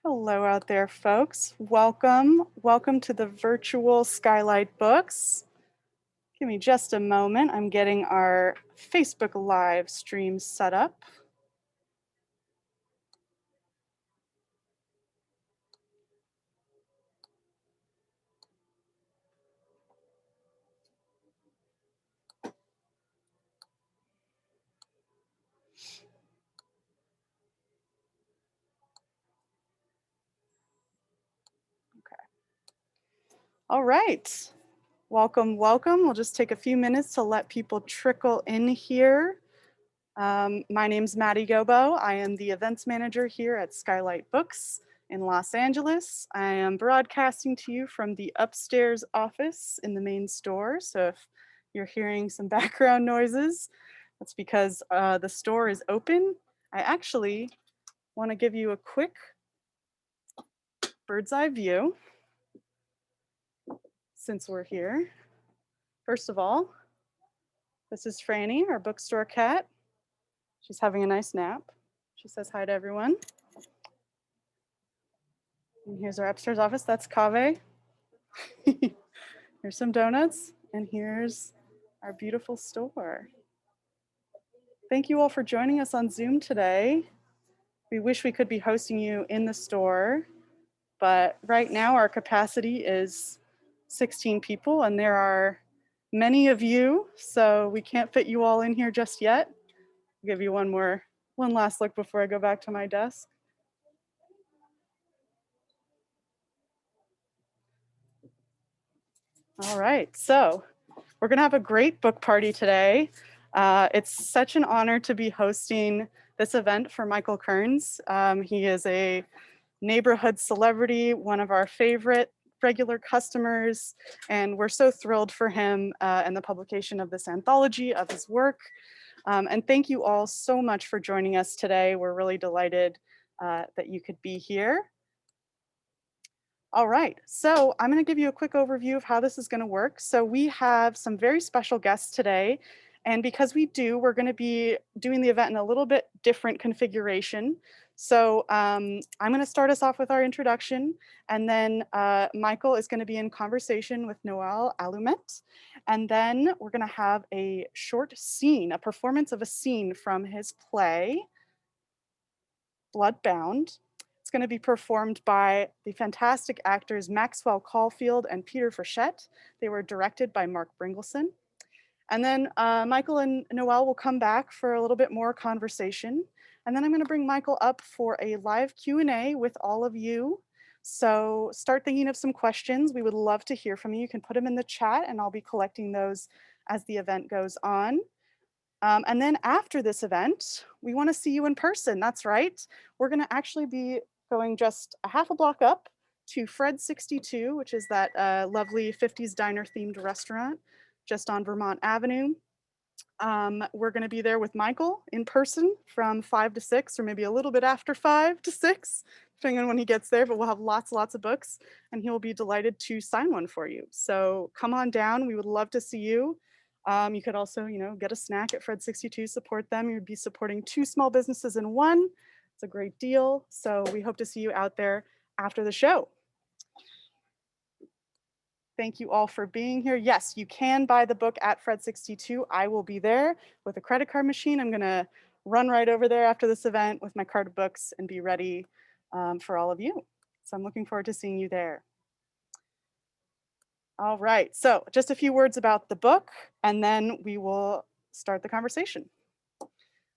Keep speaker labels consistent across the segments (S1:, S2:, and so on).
S1: Hello out there, folks. Welcome to the virtual Skylight Books. Give me just a moment. I'm getting our Facebook live stream set up. Okay. All right. Welcome. We'll just take a few minutes to let people trickle in here. My name's Maddie Gobo. I am the events manager here at Skylight Books in Los Angeles. I am broadcasting to you from the upstairs office in the main store. So if you're hearing some background noises, that's because the store is open. I actually want to give you a quick bird's eye view since we're here. First of all, this is Franny, our bookstore cat. She's having a nice nap. She says hi to everyone. And here's our upstairs office. That's Kaveh. Here's some donuts, and here's our beautiful store. Thank you all for joining us on Zoom today. We wish we could be hosting you in the store, but right now our capacity is 16 people, and there are many of you, so we can't fit you all in here just yet. I'll give you one last look before I go back to my desk. All right, so we're gonna have a great book party today. It's such an honor to be hosting this event for Michael Kearns. He is a neighborhood celebrity, one of our favorite regular customers, and we're so thrilled for him and the publication of this anthology of his work. And thank you all so much for joining us today. We're really delighted that you could be here. All right, so I'm going to give you a quick overview of how this is going to work. So we have some very special guests today, and because we do, we're going to be doing the event in a little bit different configuration. So I'm going to start us off with our introduction, and then Michael is going to be in conversation with Noel Alumit, and then we're going to have a short scene, a performance of a scene from his play, Bloodbound. It's going to be performed by the fantastic actors Maxwell, Caulfield, and Peter Frechette. They were directed by Mark Bringelson. And then Michael and Noel will come back for a little bit more conversation. And then I'm going to bring Michael up for a live Q&A with all of you. So start thinking of some questions. We would love to hear from you. You can put them in the chat, and I'll be collecting those as the event goes on. And then after this event, we want to see you in person. That's right. We're going to actually be going just a half a block up to Fred 62, which is that lovely 50s diner themed restaurant just on Vermont Avenue. We're going to be there with Michael in person from 5 to 6, or maybe a little bit after 5 to 6, depending on when he gets there, but we'll have lots of books, and he will be delighted to sign one for you. So come on down. We would love to see you. You could also, get a snack at Fred 62, support them. You'd be supporting 2 small businesses in one. It's a great deal. So we hope to see you out there after the show. Thank you all for being here. Yes, you can buy the book at Fred 62. I will be there with a credit card machine. I'm gonna run right over there after this event with my card of books and be ready for all of you. So I'm looking forward to seeing you there. All right, so just a few words about the book, and then we will start the conversation.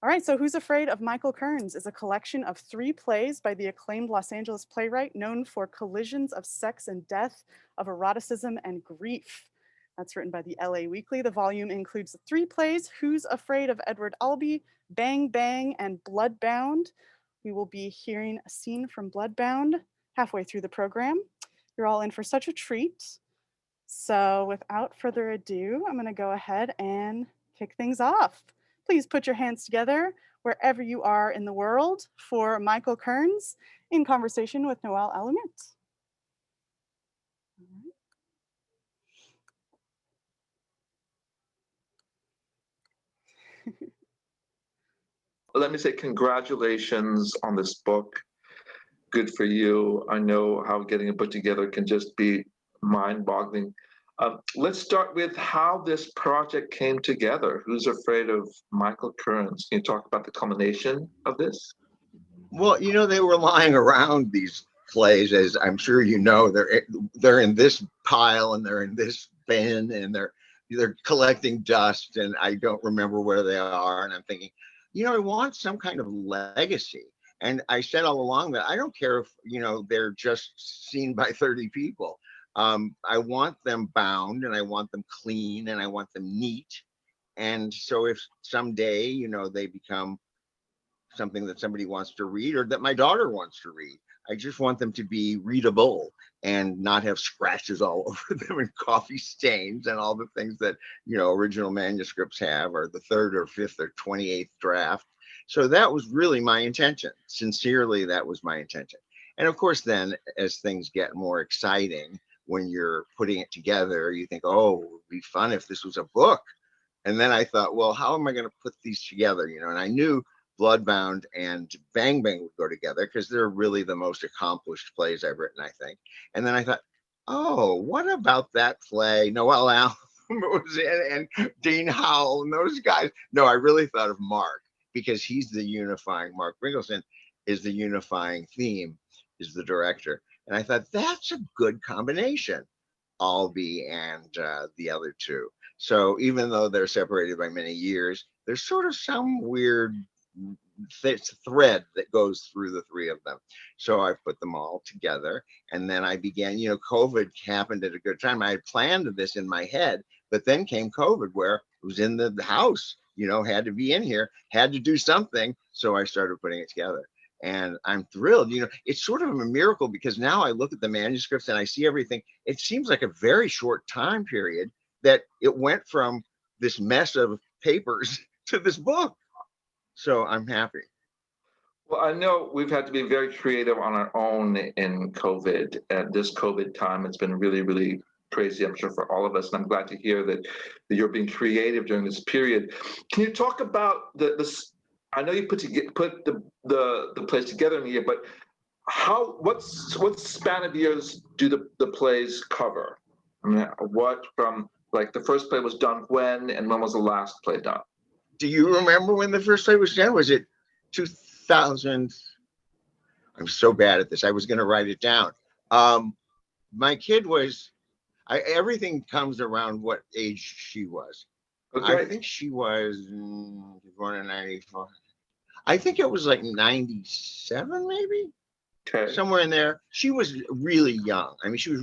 S1: All right, so Who's Afraid of Michael Kearns is a collection of 3 plays by the acclaimed Los Angeles playwright known for collisions of sex and death, of eroticism and grief. That's written by the LA Weekly. The volume includes 3 plays, Who's Afraid of Edward Albee, Bang Bang, and Bloodbound. We will be hearing a scene from Bloodbound halfway through the program. You're all in for such a treat. So without further ado, I'm going to go ahead and kick things off. Please put your hands together wherever you are in the world for Michael Kearns in conversation with Noel Alumit.
S2: Let me say congratulations on this book. good for you. I know how getting a book together can just be mind-boggling. Let's start with how this project came together. Who's Afraid of Michael Kearns? Can you talk about the culmination of this?
S3: Well, you know, they were lying around, these plays, as I'm sure you know. They're in this pile and they're in this bin and they're collecting dust, and I don't remember where they are. And I'm thinking, you know, I want some kind of legacy. And I said all along that I don't care if, you know, they're just seen by 30 people. I want them bound, and I want them clean, and I want them neat. And so if someday, you know, they become something that somebody wants to read or that my daughter wants to read, I just want them to be readable and not have scratches all over them and coffee stains and all the things that, you know, original manuscripts have, or the third or fifth or 28th draft. So that was really my intention. Sincerely, that was my intention. And of course, then as things get more exciting, when you're putting it together, you think, oh, it would be fun if this was a book. And then I thought, well, how am I going to put these together? You know, and I knew Bloodbound and Bang Bang would go together because they're really the most accomplished plays I've written, I think. And then I thought, oh, what about that play? Noel Alumit was in, and Dean Howell and those guys. No, I really thought of Mark, because he's the unifying, Mark Bringelson is the unifying theme, is the director. And I thought, that's a good combination, Albee and the other two. So even though they're separated by many years, there's sort of some weird thread that goes through the three of them. So I put them all together, and then I began, you know, COVID happened at a good time. I had planned this in my head, but then came COVID, where it was in the house, you know, had to be in here, had to do something. So I started putting it together. And I'm thrilled. You know, it's sort of a miracle, because now I look at the manuscripts and I see everything. It seems like a very short time period that it went from this mess of papers to this book. So I'm happy.
S2: Well, I know we've had to be very creative on our own in COVID. At this COVID time, it's been really, really crazy, I'm sure, for all of us. And I'm glad to hear that you're being creative during this period. Can you talk about this? I know you put the plays together in a year, but what span of years do the plays cover? I mean, what from, like, the first play was done when, and when was the last play done?
S3: Do you remember when the first play was done? Was it 2000? I'm so bad at this. I was going to write it down. My kid was, everything comes around what age she was.
S2: Okay.
S3: I think she was born in 94. I think it was like 97, maybe.
S2: Okay.
S3: Somewhere in there. She was really young. I mean, she was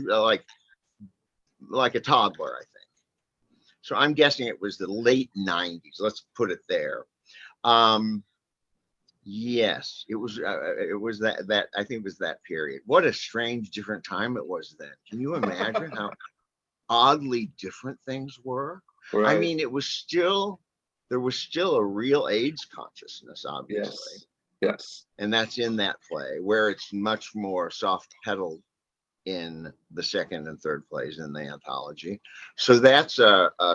S3: like a toddler, I think. So I'm guessing it was the late 90s. Let's put it there. Yes, it was that I think it was that period. What a strange, different time it was then. Can you imagine how oddly different things were?
S2: Right.
S3: I mean, there was still a real AIDS consciousness, obviously.
S2: Yes.
S3: And that's in that play, where it's much more soft pedaled in the second and third plays in the anthology. So that's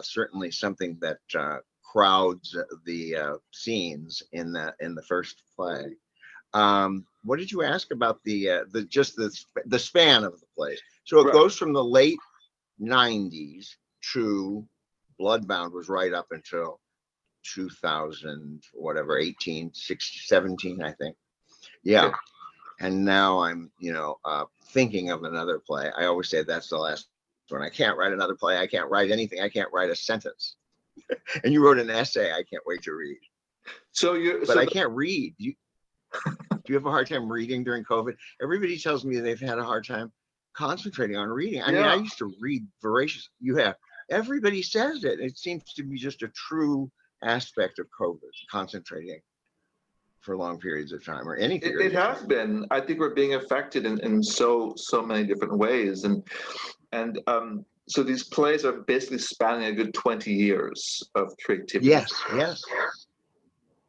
S3: certainly something that crowds the scenes in the first play. What did you ask about the span of the plays? So it goes from the late 90s to Bloodbound was right up until 2000, whatever, 18, 16, 17, I think. Yeah. Okay. And now I'm, thinking of another play. I always say that's the last one. I can't write another play. I can't write anything. I can't write a sentence. And you wrote an essay I can't wait to read. I can't read. Do you have a hard time reading during COVID? Everybody tells me they've had a hard time concentrating on reading. I mean, I used to read voracious. You have. Everybody says it. It seems to be just a true aspect of COVID, concentrating for long periods of time, or any period.
S2: It has been. I think we're being affected in so many different ways, and so these plays are basically spanning a good 20 years of creativity.
S3: Yes.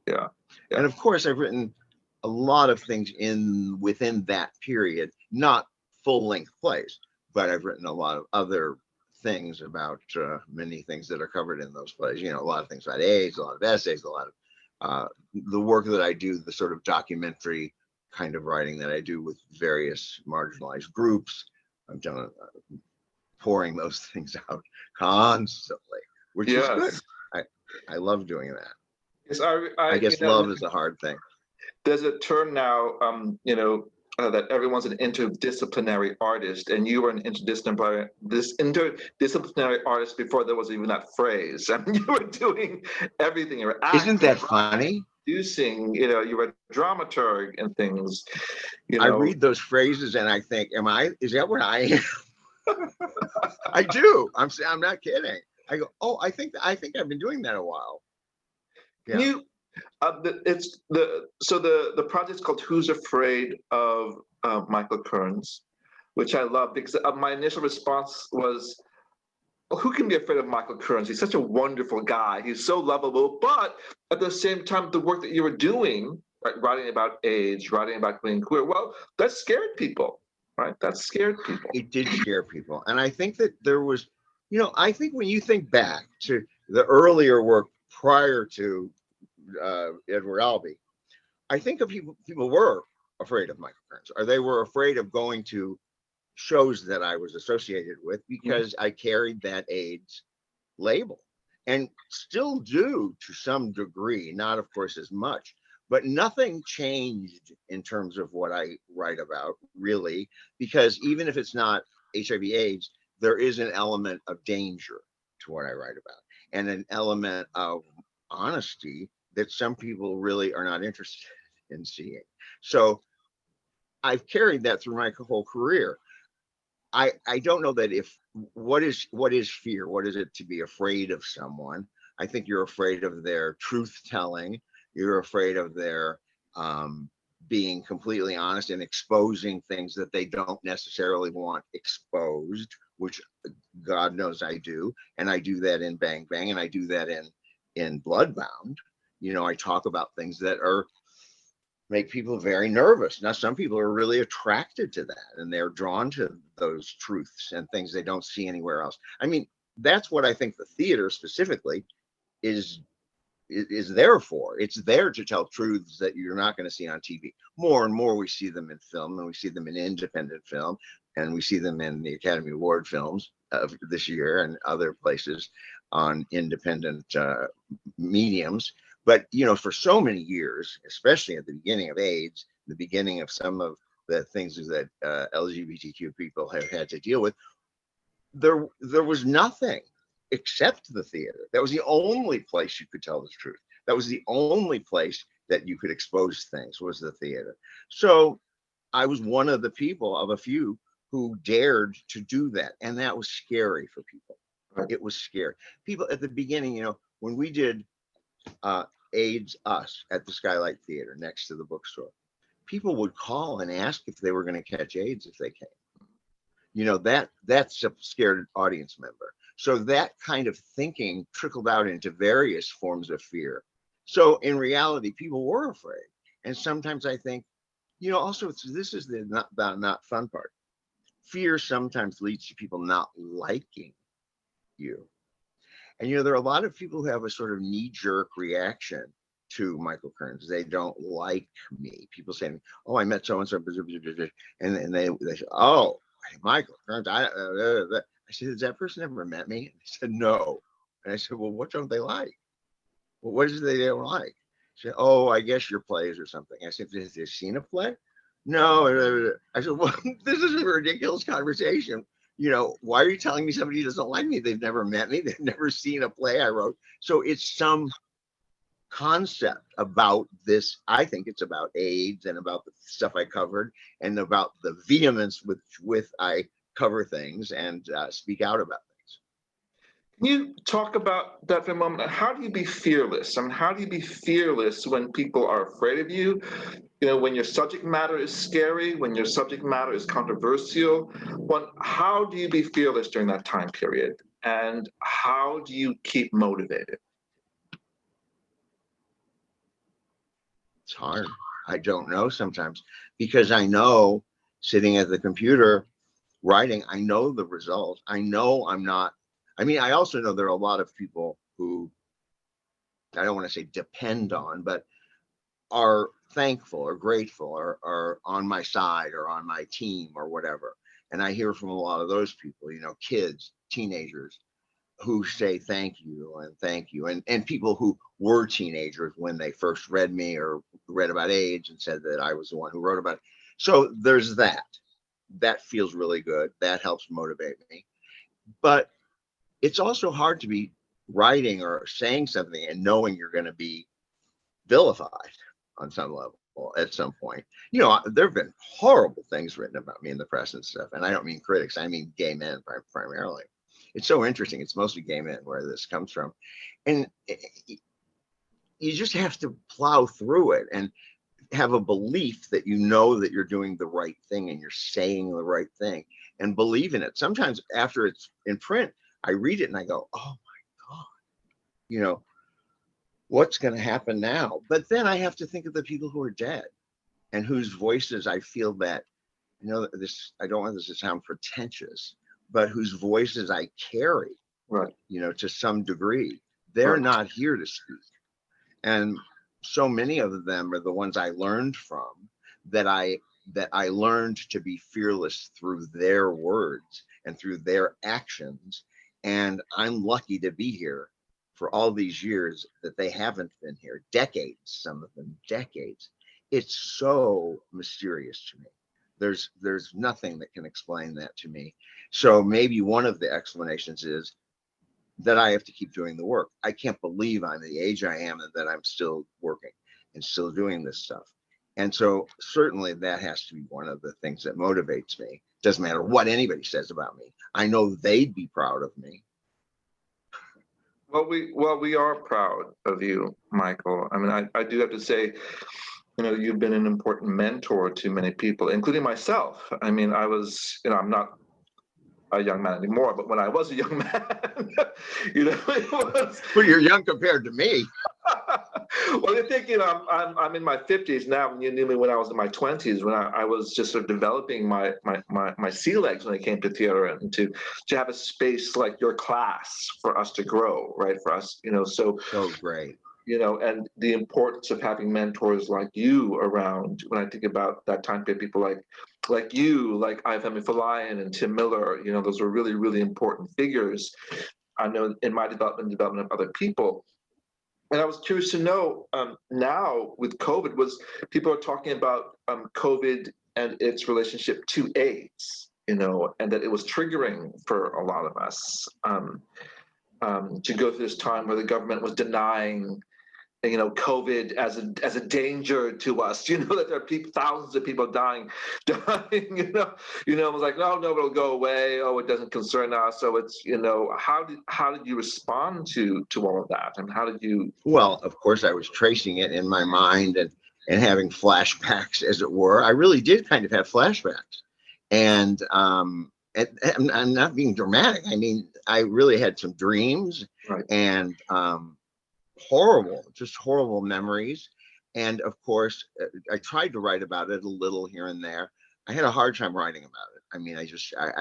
S3: Yeah. And of course, I've written a lot of things within that period, not full-length plays, but I've written a lot of other things about many things that are covered in those plays. A lot of things about AIDS, a lot of essays, a lot of the work that I do, the sort of documentary kind of writing that I do with various marginalized groups. I'm done pouring those things out constantly, which is good.
S2: Yes.
S3: I love doing that.
S2: Yes,
S3: I guess love is a hard thing.
S2: There's a term now, that everyone's an interdisciplinary artist, and you were an interdisciplinary artist before there was even that phrase. I mean, you were doing everything. You were acting,
S3: isn't that funny?
S2: Producing, you were a dramaturg and things.
S3: I read those phrases and I think, is that what I am? I do. I'm not kidding. I go, oh, I think I've been doing that a while.
S2: Yeah. You, the project's called Who's Afraid of Michael Kearns, which I love because my initial response was, well, who can be afraid of Michael Kearns? He's such a wonderful guy. He's so lovable, but at the same time, the work that you were doing, right, writing about AIDS, writing about being queer, well, that scared people, right? That scared people.
S3: It did scare people. And I think that there was, I think when you think back to the earlier work prior to Edward Albee, I think of people were afraid of Michael Kearns, or they were afraid of going to shows that I was associated with because I carried that AIDS label, and still do to some degree, not of course as much, but nothing changed in terms of what I write about, really, because even if it's not HIV/AIDS, there is an element of danger to what I write about, and an element of honesty that some people really are not interested in seeing. So I've carried that through my whole career. I don't know that what is fear? What is it to be afraid of someone? I think you're afraid of their truth telling. You're afraid of their being completely honest and exposing things that they don't necessarily want exposed, which God knows I do. And I do that in Bang Bang, and I do that in Bloodbound. I talk about things that make people very nervous. Now, some people are really attracted to that, and they're drawn to those truths and things they don't see anywhere else. I mean, that's what I think the theater specifically is there for. It's there to tell truths that you're not going to see on TV. More and more we see them in film, and we see them in independent film, and we see them in the Academy Award films of this year and other places on independent mediums. But, for so many years, especially at the beginning of AIDS, the beginning of some of the things that LGBTQ people have had to deal with, there was nothing except the theater. That was the only place you could tell the truth. That was the only place that you could expose things, was the theater. So I was one of the people, of a few, who dared to do that. And that was scary for people. It was scary. People at the beginning, when we did AIDS Us at the Skylight Theater next to the bookstore, people would call and ask if they were going to catch AIDS if they came. That's a scared audience member. So that kind of thinking trickled out into various forms of fear. So in reality, people were afraid. And sometimes I think, also this is the not fun part. Fear sometimes leads to people not liking you. And, there are a lot of people who have a sort of knee-jerk reaction to Michael Kearns. They don't like me. People saying, oh, I met so-and-so, and they say, oh, Michael Kearns. I said, has that person ever met me? And they said, no. And I said, well, what don't they like? Well, what is it they don't like? She said, oh, I guess your plays or something. I said, have they seen a play? No. I said, well, this is a ridiculous conversation. Why are you telling me somebody doesn't like me? They've never met me. They've never seen a play I wrote. So it's some concept about this. I think it's about AIDS and about the stuff I covered and about the vehemence with I cover things and speak out about things.
S2: Can you talk about that for a moment? How do you be fearless? I mean, how do you be fearless when people are afraid of you? When your subject matter is scary, when your subject matter is controversial, how do you be fearless during that time period? And how do you keep motivated?
S3: It's hard. I don't know sometimes, because I know sitting at the computer writing, I know the result. I know I'm not. I also know there are a lot of people who, I don't want to say depend on, but are thankful or grateful or on my side or on my team or whatever. And I hear from a lot of those people, you know, kids, teenagers who say thank you, and people who were teenagers when they first read me or read about AIDS and said that I was the one who wrote about it. So there's that. That feels really good. That helps motivate me. But it's also hard to be writing or saying something and knowing you're going to be vilified on some level at some point. You know, there have been horrible things written about me in the press and stuff. And I don't mean critics, I mean gay men primarily. It's so interesting. It's mostly gay men where this comes from. And you just have to plow through it and have a belief that you know that you're doing the right thing and you're saying the right thing and believe in it. Sometimes after it's in print, I read it and I go, oh my God, you know, what's going to happen now? But then I have to think of the people who are dead and whose voices I feel that, you know, this, I don't want this to sound pretentious, but whose voices I carry,
S2: Right.
S3: You know, to some degree. They're
S2: Right.
S3: not here to speak. And so many of them are the ones I learned from, that I learned to be fearless through their words and through their actions. And I'm lucky to be here for all these years that they haven't been here, decades, some of them decades. It's so mysterious to me. There's nothing that can explain that to me. So maybe one of the explanations is that I have to keep doing the work. I can't believe I'm the age I am and that I'm still working and still doing this stuff. And so certainly that has to be one of the things that motivates me. Doesn't matter what anybody says about me. I know they'd be proud of me.
S2: Well, we are proud of you, Michael. I mean, I do have to say, you know, you've been an important mentor to many people, including myself. I mean, I was, you know, I'm not a young man anymore, but when I was a young man, you know, it was.
S3: Well, you're young compared to me.
S2: Well, you think, you know, I'm in my 50s now. You knew me when I was in my 20s, when I was just sort of developing my sea legs when it came to theater, and to have a space like your class for us to grow, right? For us, you know, so
S3: Great.
S2: You know, and the importance of having mentors like you around. When I think about that time period, people like you, like Ifemi Falayan and Tim Miller, you know, those were really, really important figures. I know in my development of other people. And I was curious to know, now with COVID, was people are talking about COVID and its relationship to AIDS, you know, and that it was triggering for a lot of us to go through this time where the government was denying, you know, COVID as a danger to us. You know, that there are thousands of people dying. You know, it was like, no, it'll go away. Oh, it doesn't concern us. So it's, you know, how did you respond to all of that, and how did you?
S3: Well, of course, I was tracing it in my mind and having flashbacks, as it were. I really did kind of have flashbacks, and I'm not being dramatic. I mean, I really had some dreams,
S2: Right.
S3: And just horrible memories. And of course, I tried to write about it a little here and there. I had a hard time writing about it. I mean, I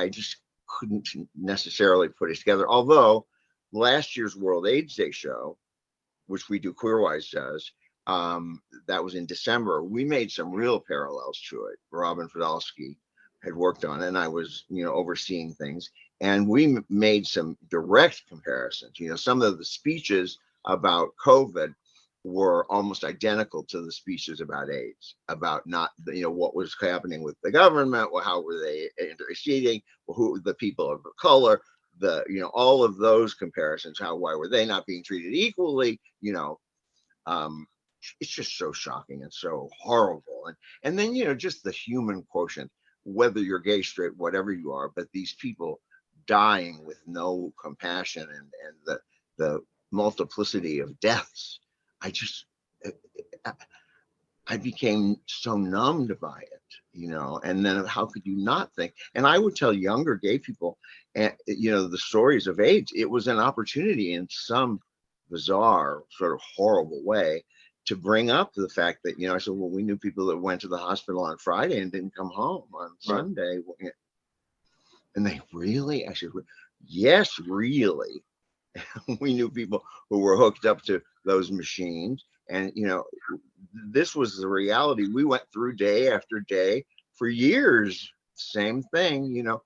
S3: just couldn't necessarily put it together. Although last year's World AIDS Day show, which we do, Queerwise does, that was in December, we made some real parallels to it. Robin Fidalski had worked on it, and I was, you know, overseeing things. And we made some direct comparisons. You know, some of the speeches about COVID were almost identical to the speeches about AIDS, about not, you know, what was happening with the government, well, how were they interceding, who the people of color, you know, all of those comparisons, why were they not being treated equally, you know. It's just so shocking and so horrible. And then, you know, just the human quotient, whether you're gay, straight, whatever you are, but these people dying with no compassion, and the multiplicity of deaths. I became so numbed by it, you know. And then how could you not think? And I would tell younger gay people, you know, the stories of AIDS. It was an opportunity in some bizarre, sort of horrible way to bring up the fact that, you know, I said, well, we knew people that went to the hospital on Friday and didn't come home on Sunday. And they really, I said, yes, really. We knew people who were hooked up to those machines, and, you know, this was the reality we went through day after day for years. Same thing, you know,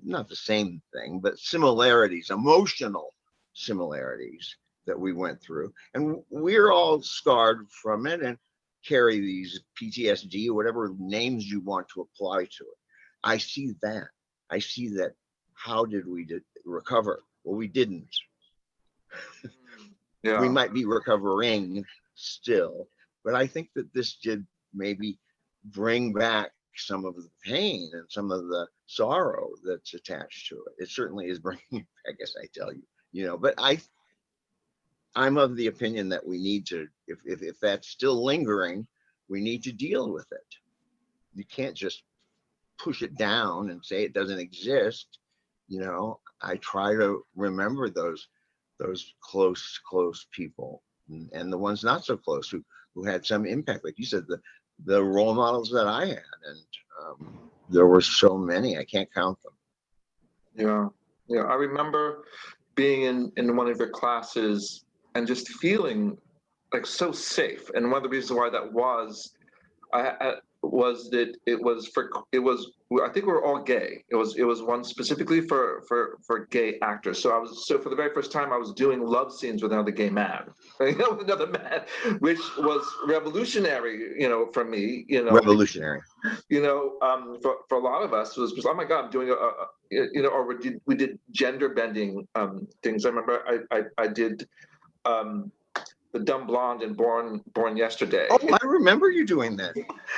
S3: not the same thing, but similarities, emotional similarities that we went through. And we're all scarred from it and carry these PTSD or whatever names you want to apply to it. I see that. I see that. How did we recover? Well, we didn't.
S2: Yeah.
S3: We might be recovering still, but I think that this did maybe bring back some of the pain and some of the sorrow that's attached to it. It certainly is bringing it back, as I tell you, you know, but I'm of the opinion that we need to, if that's still lingering, we need to deal with it. You can't just push it down and say it doesn't exist. You know, I try to remember those close people and the ones not so close who had some impact. Like you said, the role models that I had, and there were so many, I can't count them.
S2: Yeah. I remember being in one of your classes and just feeling like so safe. And one of the reasons why that was, was that it was I think we were all gay. It was one specifically for gay actors. So for the very first time I was doing love scenes with another gay man, with another man, which was revolutionary, you know, for me, you know.
S3: Revolutionary.
S2: You know, for a lot of us was oh my God, I'm doing you know, or we did gender bending things. I remember I did The Dumb Blonde and Born Yesterday.
S3: Oh, I remember you doing that.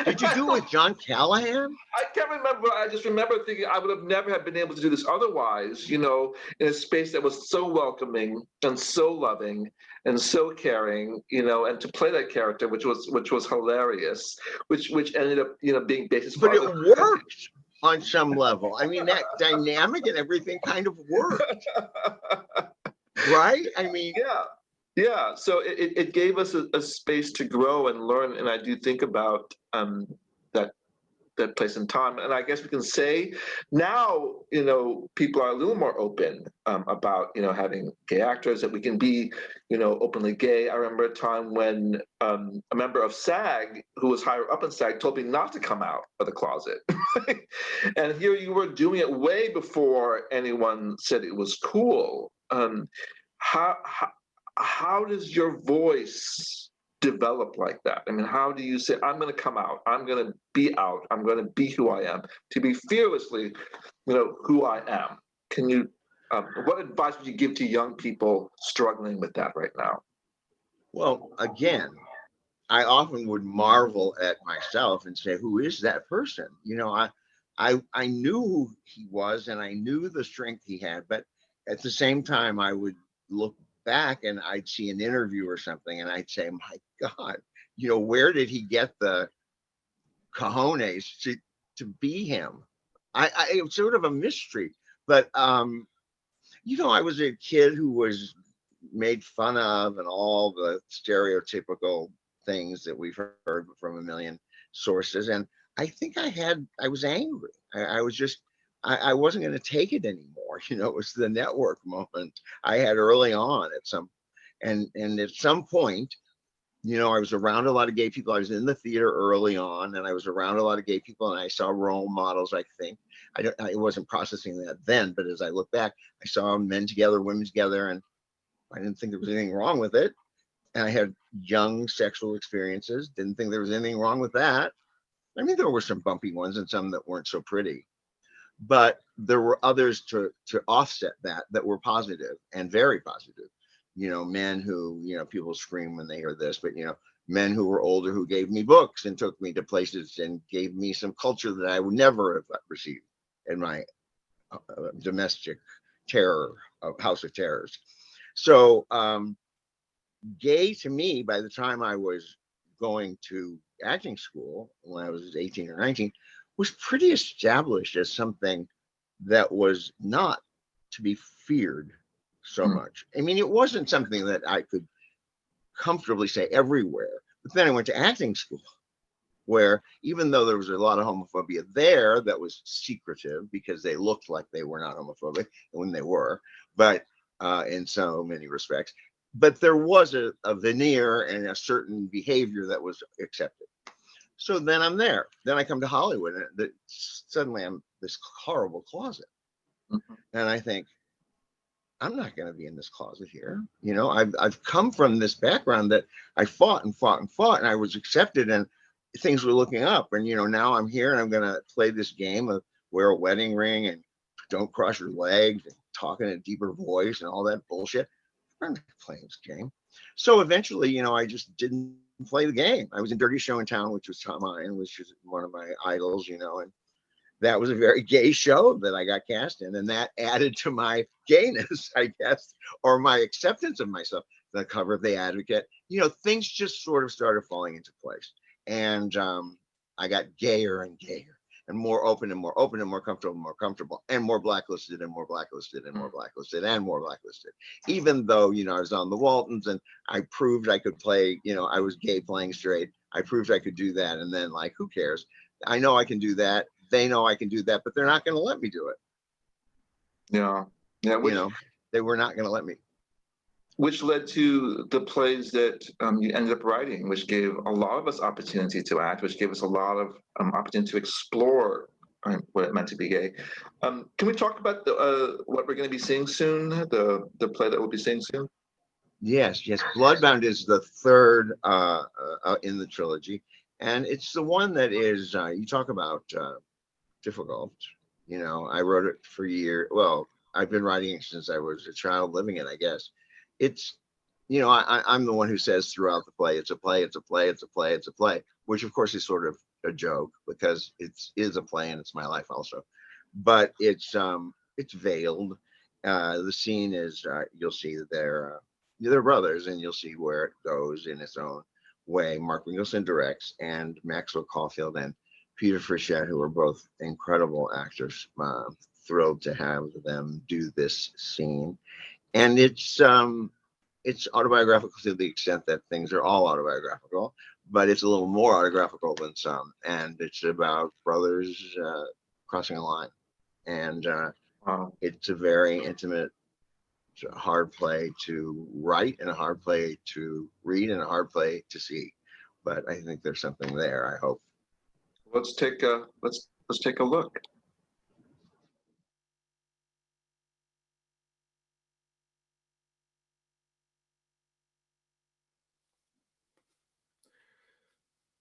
S3: Did you do it with John Callahan?
S2: I can't remember. I just remember thinking I would have never have been able to do this otherwise, you know, in a space that was so welcoming and so loving and so caring, you know, and to play that character, which was hilarious, which ended up, you know, being basis for.
S3: But it worked on some level. I mean, that dynamic and everything kind of worked, right? I mean,
S2: yeah. So it gave us a space to grow and learn, and I do think about that place and time. And I guess we can say now, you know, people are a little more open about, you know, having gay actors, that we can be, you know, openly gay. I remember a time when a member of SAG who was higher up in SAG told me not to come out of the closet. And here you were doing it way before anyone said it was cool. How does your voice develop like that? I mean, how do you say, I'm going to come out, I'm going to be out, I'm going to be who I am, to be fearlessly, you know, who I am? Can you, what advice would you give to young people struggling with that right now?
S3: Well, again, I often would marvel at myself and say, who is that person? You know, I knew who he was and I knew the strength he had, but at the same time, I would look back and I'd see an interview or something and I'd say, my God, you know, where did he get the cojones to be him? It was sort of a mystery, but you know, I was a kid who was made fun of and all the stereotypical things that we've heard from a million sources. And I think I was angry. I was just, I wasn't going to take it anymore. You know, it was the network moment I had early on and at some point, you know, I was around a lot of gay people. I was in the theater early on and I was around a lot of gay people and I saw role models. I think I wasn't processing that then, but as I look back, I saw men together, women together, and I didn't think there was anything wrong with it. And I had young sexual experiences. Didn't think there was anything wrong with that. I mean, there were some bumpy ones and some that weren't so pretty. But there were others to offset that were positive and very positive. You know, men who, you know, people scream when they hear this, but, you know, men who were older who gave me books and took me to places and gave me some culture that I would never have received in my domestic terror, house of terrors. So gay to me, by the time I was going to acting school when I was 18 or 19, was pretty established as something that was not to be feared so much. I mean, it wasn't something that I could comfortably say everywhere. But then I went to acting school, where even though there was a lot of homophobia there, that was secretive because they looked like they were not homophobic when they were, but in so many respects, but there was a veneer and a certain behavior that was accepted. So then I'm there. Then I come to Hollywood, and suddenly I'm this horrible closet.
S2: Mhm.
S3: And I think, I'm not going to be in this closet here. You know, I've come from this background that I fought and fought and fought, and I was accepted, and things were looking up. And, you know, now I'm here and I'm going to play this game of wear a wedding ring and don't cross your legs and talk in a deeper voice and all that bullshit. I'm not playing this game. So eventually, you know, I just didn't play the game. I was in Dirty Show in Town, which was Tom Ryan, which is one of my idols, you know, and that was a very gay show that I got cast in, and that added to my gayness, I guess, or my acceptance of myself. The cover of The Advocate, you know, things just sort of started falling into place, and I got gayer and gayer, and more open and more open and more comfortable, and more blacklisted and more blacklisted and more blacklisted and more blacklisted. Even though, you know, I was on the Waltons and I proved I could play, you know, I was gay playing straight. I proved I could do that, and then like, who cares? I know I can do that. They know I can do that, but they're not going to let me do it.
S2: Yeah.
S3: You know, they were not going to let me.
S2: Which led to the plays that you ended up writing, which gave a lot of us opportunity to act, which gave us a lot of opportunity to explore what it meant to be gay. Can we talk about what we're going to be seeing soon, the play that we'll be seeing soon?
S3: Yes. Bloodbound is the third in the trilogy. And it's the one that is, you talk about difficult. You know, I wrote it for years. Well, I've been writing it since I was a child living it, I guess. It's, you know, I'm the one who says throughout the play, it's a play, it's a play, it's a play, it's a play, which of course is sort of a joke because it is a play and it's my life also. But it's veiled. The scene is, you'll see that they're brothers, and you'll see where it goes in its own way. Mark Bringelson directs, and Maxwell, Caulfield, and Peter Frechette, who are both incredible actors. Thrilled to have them do this scene, and it's autobiographical to the extent that things are all autobiographical, but it's a little more autobiographical than some, and it's about brothers crossing a line, and it's a very intimate. It's a hard play to write and a hard play to read and a hard play to see, but I think there's something there. I hope.
S2: Let's take a look.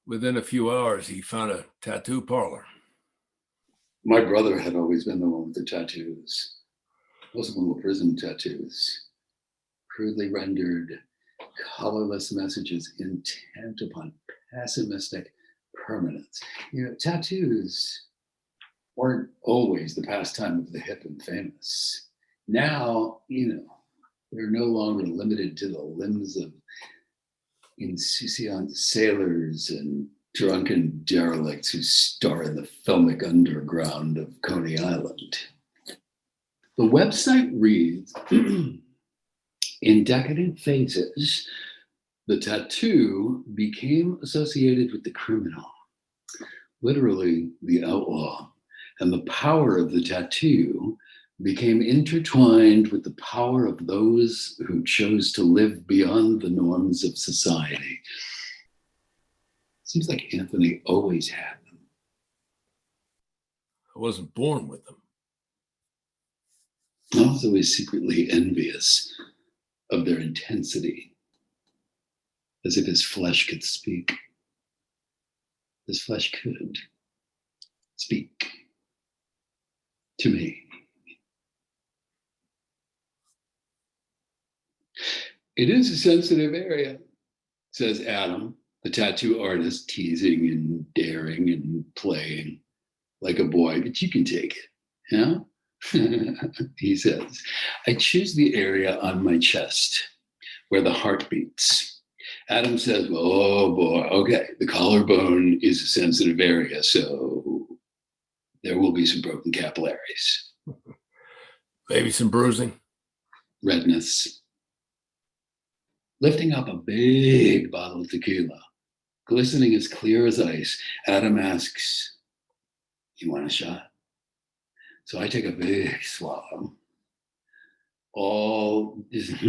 S4: Within a few hours, he found a tattoo parlor.
S5: My brother had always been the one with the tattoos. Most of them were prison tattoos, crudely rendered, colorless messages intent upon pessimistic permanence. You know, tattoos weren't always the pastime of the hip and famous. Now, you know, they're no longer limited to the limbs of insouciant sailors and drunken derelicts who star in the filmic underground of Coney Island. The website reads, in decadent phases, the tattoo became associated with the criminal, literally the outlaw, and the power of the tattoo became intertwined with the power of those who chose to live beyond the norms of society. Seems like Anthony always had them.
S4: I wasn't born with them.
S5: I was always secretly envious of their intensity, as if his flesh could speak. His flesh could speak to me. It is a sensitive area, says Adam, the tattoo artist, teasing and daring and playing like a boy, but you can take it, yeah? He says, I choose the area on my chest where the heart beats. Adam says, well, oh boy, okay, the collarbone is a sensitive area, so there will be some broken capillaries.
S4: Maybe some bruising.
S5: Redness. Lifting up a big bottle of tequila, glistening as clear as ice, Adam asks, you want a shot? So I take a big swallow. All just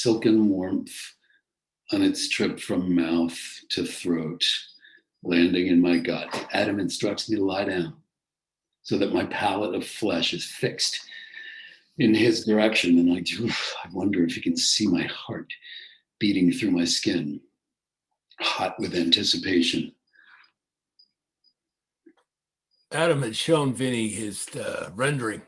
S5: silken warmth on its trip from mouth to throat, landing in my gut. Adam instructs me to lie down so that my palate of flesh is fixed in his direction. And I wonder if he can see my heart beating through my skin, hot with anticipation.
S4: Adam had shown Vinny his rendering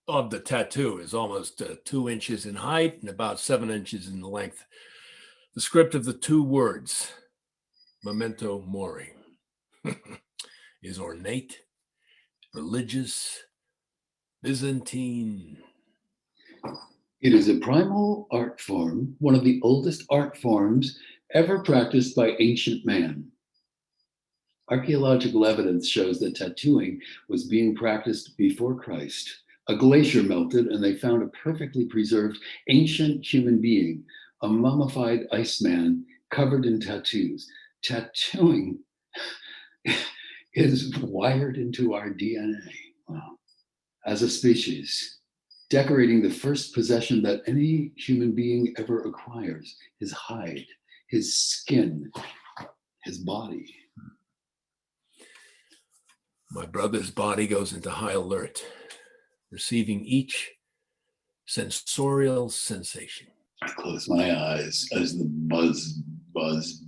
S4: of the tattoo. Is almost 2 inches in height and about 7 inches in length. The script of the 2 words, memento mori, is ornate, religious, Byzantine.
S5: It is a primal art form, one of the oldest art forms ever practiced by ancient man. Archaeological evidence shows that tattooing was being practiced before Christ. A glacier melted and they found a perfectly preserved ancient human being, a mummified Iceman covered in tattoos. Tattooing is wired into our DNA. Wow. As a species, decorating the first possession that any human being ever acquires, his hide, his skin, his body.
S4: My brother's body goes into high alert, receiving each sensorial sensation.
S5: I close my eyes as the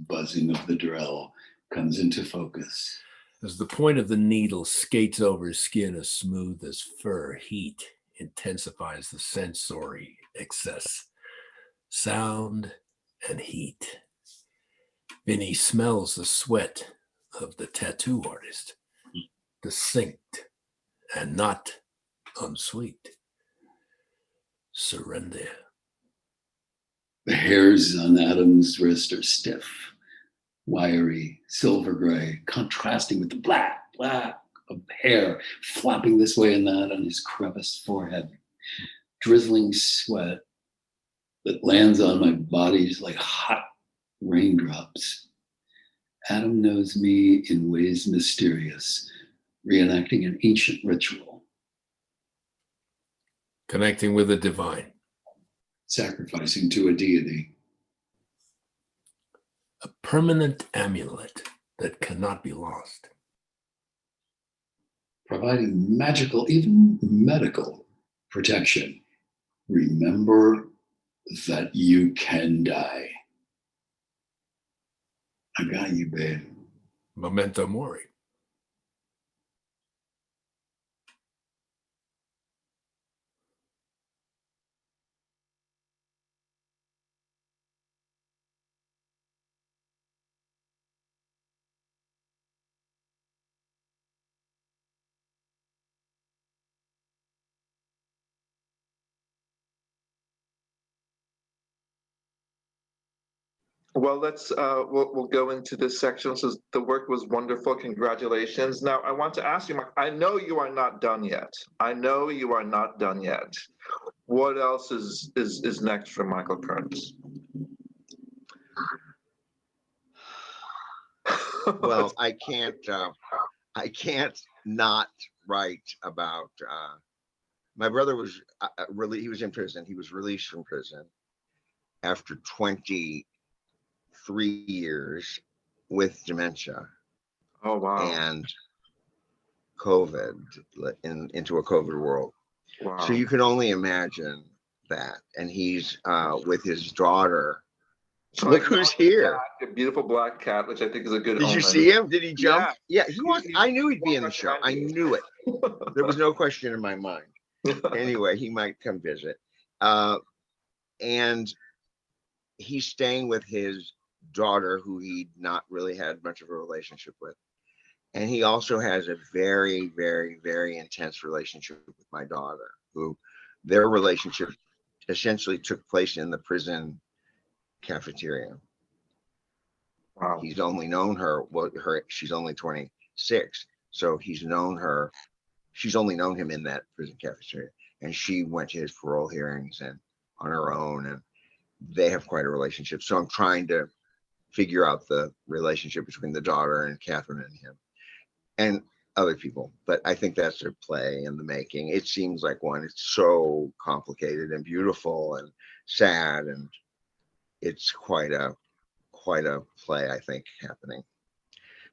S5: buzzing of the drill comes into focus.
S4: As the point of the needle skates over skin as smooth as fur, heat intensifies the sensory excess. Sound and heat. Vinny smells the sweat of the tattoo artist, distinct and not unsweet. Surrender.
S5: The hairs on Adam's wrist are stiff, wiry, silver gray, contrasting with the black of hair flapping this way and that on his creviced forehead. Drizzling sweat that lands on my body like hot raindrops. Adam knows me in ways mysterious, reenacting an ancient ritual.
S4: Connecting with the divine.
S5: Sacrificing to a deity.
S4: A permanent amulet that cannot be lost.
S5: Providing magical, even medical protection. Remember that you can die. I got you, babe.
S4: Memento mori.
S2: Well, we'll go into this section. So the work was wonderful. Congratulations. Now, I want to ask you, Mark, I know you are not done yet. What else is next for Michael Kearns?
S3: Well, I can't not write about, my brother was he was in prison. He was released from prison after 23 years with dementia.
S2: Oh, wow.
S3: And COVID, into a COVID world.
S2: Wow.
S3: So you can only imagine that. And he's with his daughter.
S2: So
S3: Look who's here.
S2: A beautiful black cat, which I think is a good
S3: Did
S2: omen.
S3: you see him? Did he jump?
S2: Yeah.
S3: He was. I knew he'd be in the show. I knew it. There was no question in my mind. Anyway, he might come visit. And he's staying with his daughter, who he'd not really had much of a relationship with. And he also has a very, very, very intense relationship with my daughter, who their relationship essentially took place in the prison cafeteria.
S2: Wow.
S3: He's only known her, she's only 26. So he's known her, she's only known him in that prison cafeteria. And she went to his parole hearings and on her own, and they have quite a relationship. So I'm trying to figure out the relationship between the daughter and Catherine and him. And other people, but I think that's a play in the making. It seems like one. It's so complicated and beautiful and sad, and it's quite a play, I think, happening,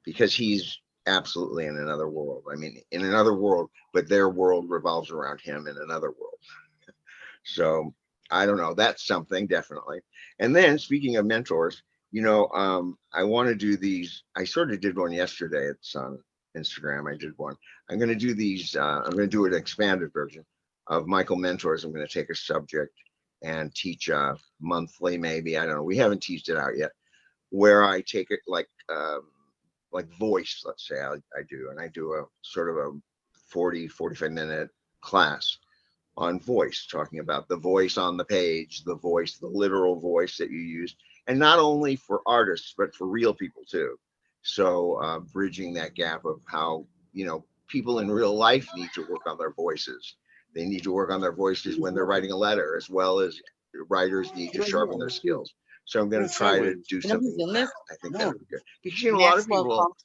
S3: because he's absolutely in another world. I mean, in another world, but their world revolves around him in another world. So I don't know. That's something, definitely. And then, speaking of mentors, I want to do these. I sort of did one yesterday. It's on Instagram. I did one. I'm going to do these. I'm going to do an expanded version of Michael Mentors. I'm going to take a subject and teach monthly, maybe. I don't know. We haven't teased it out yet. Where I take it like voice, let's say I do, and I do a sort of a 45 minute class on voice, talking about the voice on the page, the voice, the literal voice that you use, and not only for artists, but for real people too. So bridging that gap of how, people in real life need to work on their voices. They need to work on their voices when they're writing a letter, as well as writers need to sharpen their skills. So I'm going to try to do something like that. I think that would be good, because a lot of people,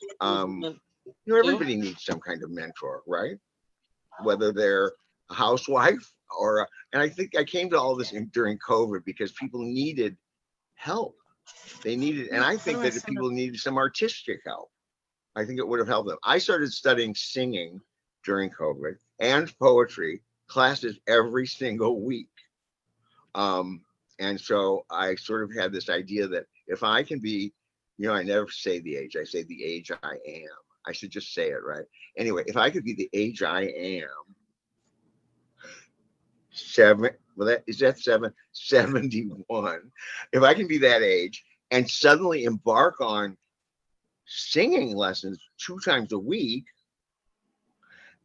S3: everybody needs some kind of mentor, right? Whether they're a housewife or, and I think I came to all this during COVID because people needed help. They needed, and I think that if people needed some artistic help, I think it would have helped them. I started studying singing during COVID and poetry classes every single week. And so I sort of had this idea that if I can be, I never say the age, I say the age I am. I should just say it, right? Anyway, if I could be the age I am, 71. If I can be that age and suddenly embark on singing lessons 2 times a week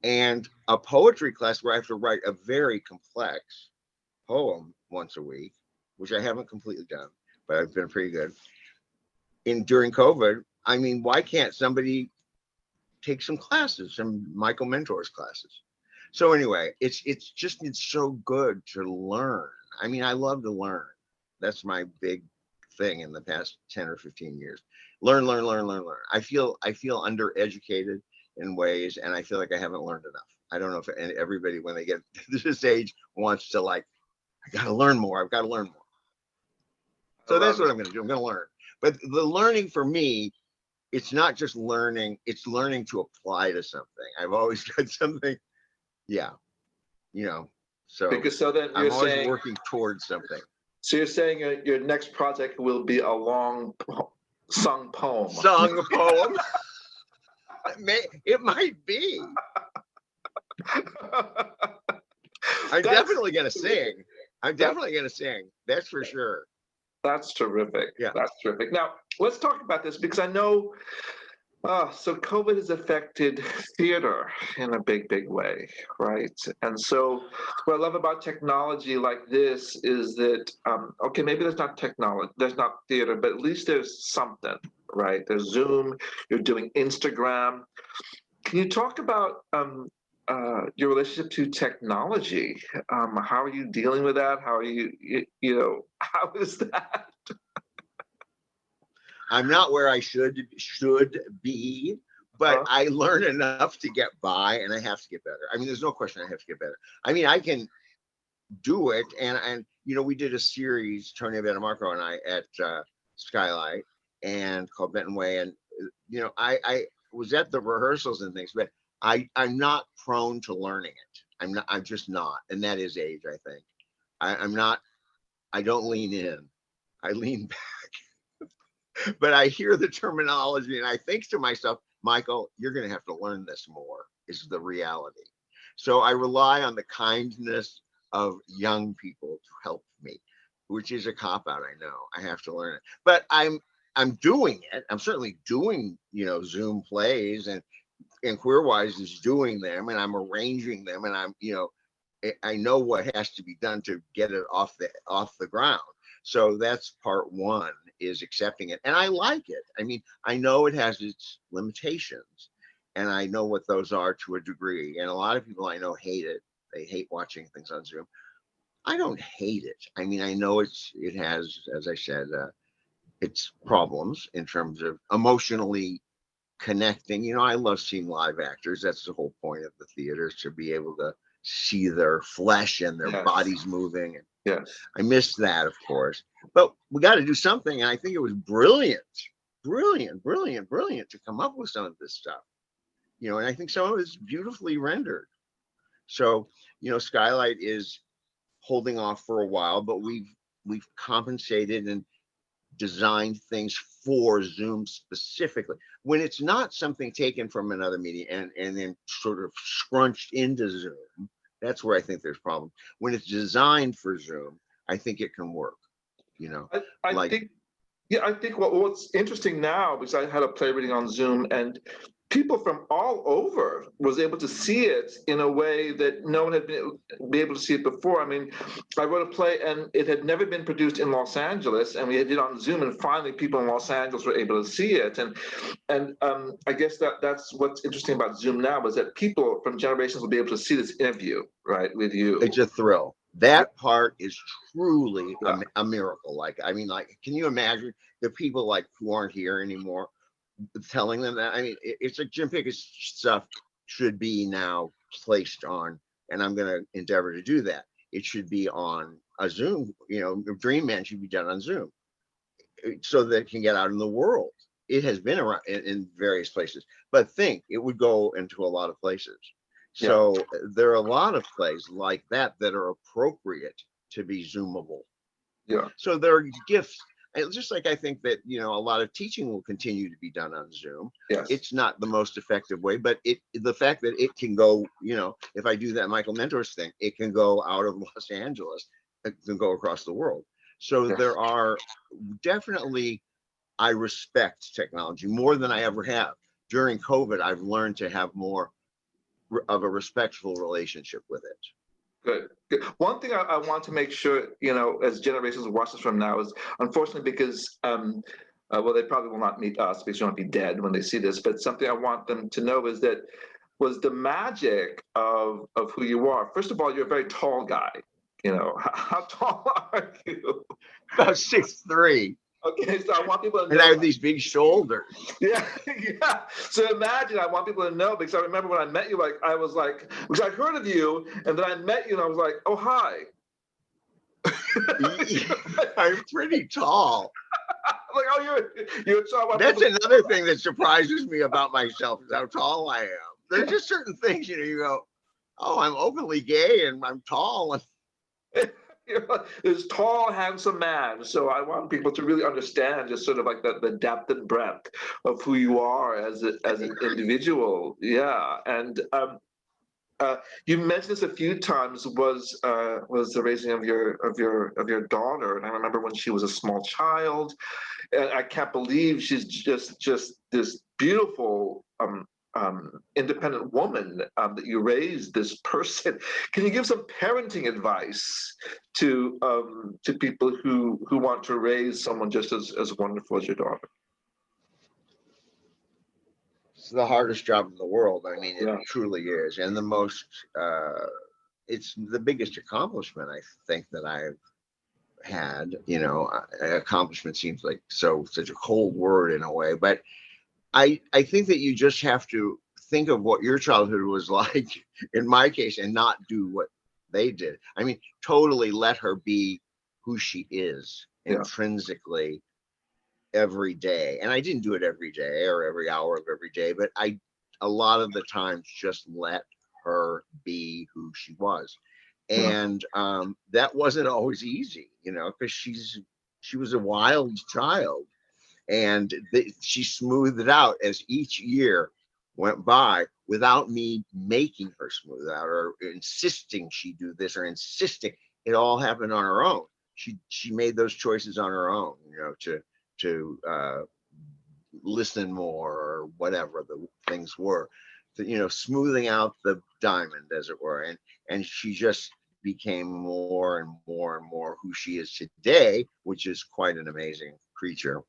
S3: and a poetry class where I have to write a very complex poem once a week, which I haven't completely done, but I've been pretty good during COVID. I mean, why can't somebody take some classes, some Michael Mentors classes? So anyway, it's so good to learn. I mean, I love to learn. That's my big thing in the past 10 or 15 years. Learn. I feel undereducated in ways, and I feel like I haven't learned enough. I don't know if everybody, when they get to this age, wants to I got to learn more. I've got to learn more. So that's what I'm going to do. I'm going to learn. But the learning for me, it's not just learning, it's learning to apply to something. I've always got something. Yeah. So
S2: Because so then
S3: I'm always working towards something.
S2: So you're saying your next project will be a long sung poem.
S3: Sung poem? It might be. I'm definitely going to sing. That's for sure.
S2: That's terrific.
S3: Yeah.
S2: That's terrific. Now, let's talk about this, because I know, so COVID has affected theater in a big, big way, right? And so what I love about technology like this is that, okay, maybe there's not technology, there's not theater, but at least there's something, right? There's Zoom, you're doing Instagram. Can you talk about your relationship to technology? How are you dealing with that? How are how is that?
S3: I'm not where I should be, but I learn enough to get by, and I have to get better. I mean, there's no question I have to get better. I mean, I can do it, and we did a series, Tony Marco and I, at Skylight, and called Benton Way, and I was at the rehearsals and things, but I'm not prone to learning it. I'm just not, and that is age, I think. I don't lean in, I lean back. But I hear the terminology and I think to myself, Michael, you're going to have to learn this more, is the reality. So I rely on the kindness of young people to help me, which is a cop-out, I know. I have to learn it. But I'm doing it. I'm certainly doing, Zoom plays, and Queerwise is doing them, and I'm arranging them, and I know what has to be done to get it off the ground. So that's part one, is accepting it. And I like it. I mean, I know it has its limitations, and I know what those are to a degree. And a lot of people I know hate it. They hate watching things on Zoom. I don't hate it. I mean, I know it has, as I said, its problems in terms of emotionally connecting. You know, I love seeing live actors. That's the whole point of the theater, is to be able to see their flesh and their bodies moving. And I missed that, of course. But we got to do something. And I think it was brilliant to come up with some of this stuff. You know, and I think some of it's beautifully rendered. So, you know, Skylight is holding off for a while, but we've compensated and designed things for Zoom specifically. When it's not something taken from another media and then sort of scrunched into Zoom, that's where I think there's problems. When it's designed for Zoom, I think it can work, you know.
S2: I think what's interesting now, because I had a play reading on Zoom, and people from all over was able to see it in a way that no one had been able to see it before. I mean, I wrote a play and it had never been produced in Los Angeles, and we did it on Zoom, and finally people in Los Angeles were able to see it. And I guess that's what's interesting about Zoom now, is that people from generations will be able to see this interview, right, with you.
S3: It's a thrill. That part is truly a miracle. Like, I mean, like, can you imagine the people like who aren't here anymore telling them that? I mean, it's like Jim Pickett's stuff should be now placed on, and I'm going to endeavor to do that. It should be on a Zoom, you know, Dream Man should be done on Zoom so that it can get out in the world. It has been around in various places, but it would go into a lot of places. So there are a lot of plays like that are appropriate to be Zoomable.
S2: Yeah.
S3: So there are gifts. Just like I think that, you know, a lot of teaching will continue to be done on Zoom.
S2: Yes.
S3: It's not the most effective way, but the fact that it can go, you know, if I do that Michael Mentors thing, it can go out of Los Angeles, it can go across the world. So there are definitely, I respect technology more than I ever have. During COVID, I've learned to have more of a respectful relationship with it.
S2: Good. One thing I want to make sure, you know, as generations watch this from now, is unfortunately because, well, they probably will not meet us because we won't be dead when they see this, but something I want them to know is that was the magic of who you are. First of all, you're a very tall guy. You know, how tall are you?
S3: About 6'3".
S2: Okay, so I want people to know.
S3: And I have these big shoulders.
S2: Yeah. So imagine, I want people to know, because I remember when I met you, I was like, because I heard of you, and then I met you, and I was like, oh, hi.
S3: I'm pretty tall.
S2: Like, oh, you're tall.
S3: That's another thing that surprises me about myself, is how tall I am. There's just certain things, you know, you go, oh, I'm openly gay and I'm tall.
S2: You know, this tall, handsome man. So I want people to really understand just sort of like the depth and breadth of who you are as an individual. Yeah, and you mentioned this a few times. Was the raising of your daughter? And I remember when she was a small child. And I can't believe she's just this beautiful. Independent woman that you raised this person. Can you give some parenting advice to people who want to raise someone just as wonderful as your daughter?
S3: It's the hardest job in the world. I mean, it truly is, and the most. It's the biggest accomplishment I think that I've had. You know, accomplishment seems like such a cold word in a way, but I think that you just have to think of what your childhood was like, in my case, and not do what they did. I mean, totally let her be who she is intrinsically every day. And I didn't do it every day or every hour of every day, but a lot of the times just let her be who she was. And that wasn't always easy, you know, because she was a wild child. And she smoothed it out as each year went by without me making her smooth out or insisting she do this or insisting. It all happened on her own. She made those choices on her own, you know, to listen more or whatever the things were, you know, smoothing out the diamond, as it were. And she just became more and more and more who she is today, which is quite an amazing creature.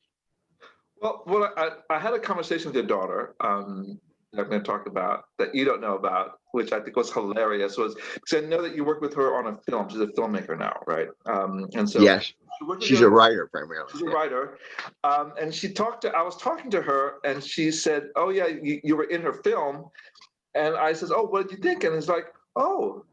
S2: Well, I had a conversation with your daughter that I'm going to talk about that you don't know about, which I think was hilarious. Was because I know that you work with her on a film. She's a filmmaker now, right? And so
S3: yes,
S2: she
S3: She's a writer primarily.
S2: She's a writer. And I was talking to her and she said, oh yeah, you were in her film. And I says, oh, what did you think? And it's like, oh,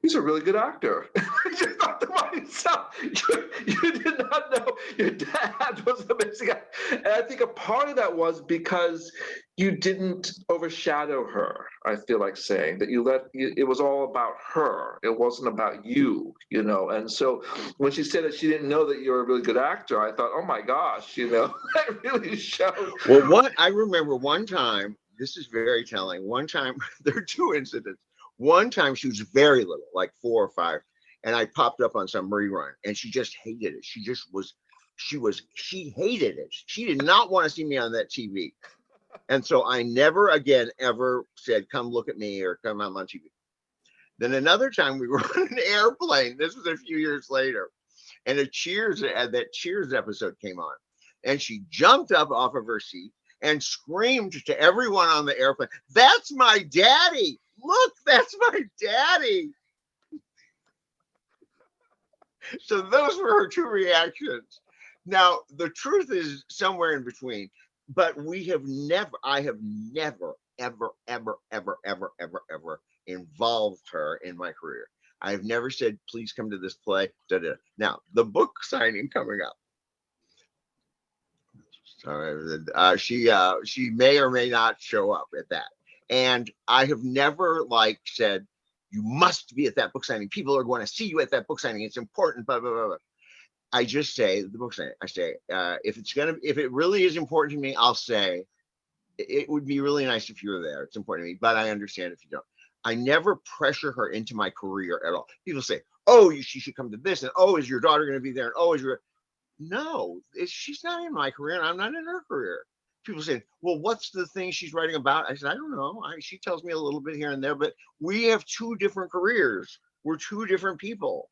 S2: he's a really good actor. I just thought to myself, you did not know your dad was a amazing actor. And I think a part of that was because you didn't overshadow her, I feel like saying, that it was all about her. It wasn't about you, you know? And so when she said that she didn't know that you were a really good actor, I thought, oh my gosh, you know, that really showed.
S3: Well, I remember one time, this is very telling. One time, there are two incidents. One time she was very little, like 4 or 5, and I popped up on some rerun and she just hated it. She hated it. She did not want to see me on that TV. And so I never again ever said, come look at me or come on TV. Then another time we were on an airplane. This was a few years later. And that Cheers episode came on. And she jumped up off of her seat and screamed to everyone on the airplane, "That's my daddy. Look, that's my daddy." So those were her two reactions. Now, the truth is somewhere in between, but I have never, ever, ever, ever, ever, ever, ever involved her in my career. I've never said, please come to this play. Da, da. Now, the book signing coming up. So, she may or may not show up at that. And I have never said, you must be at that book signing. People are going to see you at that book signing. It's important, blah, blah, blah, blah. I just say the book signing. I say, if it really is important to me, I'll say, it would be really nice if you were there. It's important to me, but I understand if you don't. I never pressure her into my career at all. People say, oh, she should come to this. And oh, is your daughter going to be there? And oh, no, she's not in my career and I'm not in her career. People say, well, what's the thing she's writing about? I said, I don't know. She tells me a little bit here and there, but we have two different careers. We're two different people.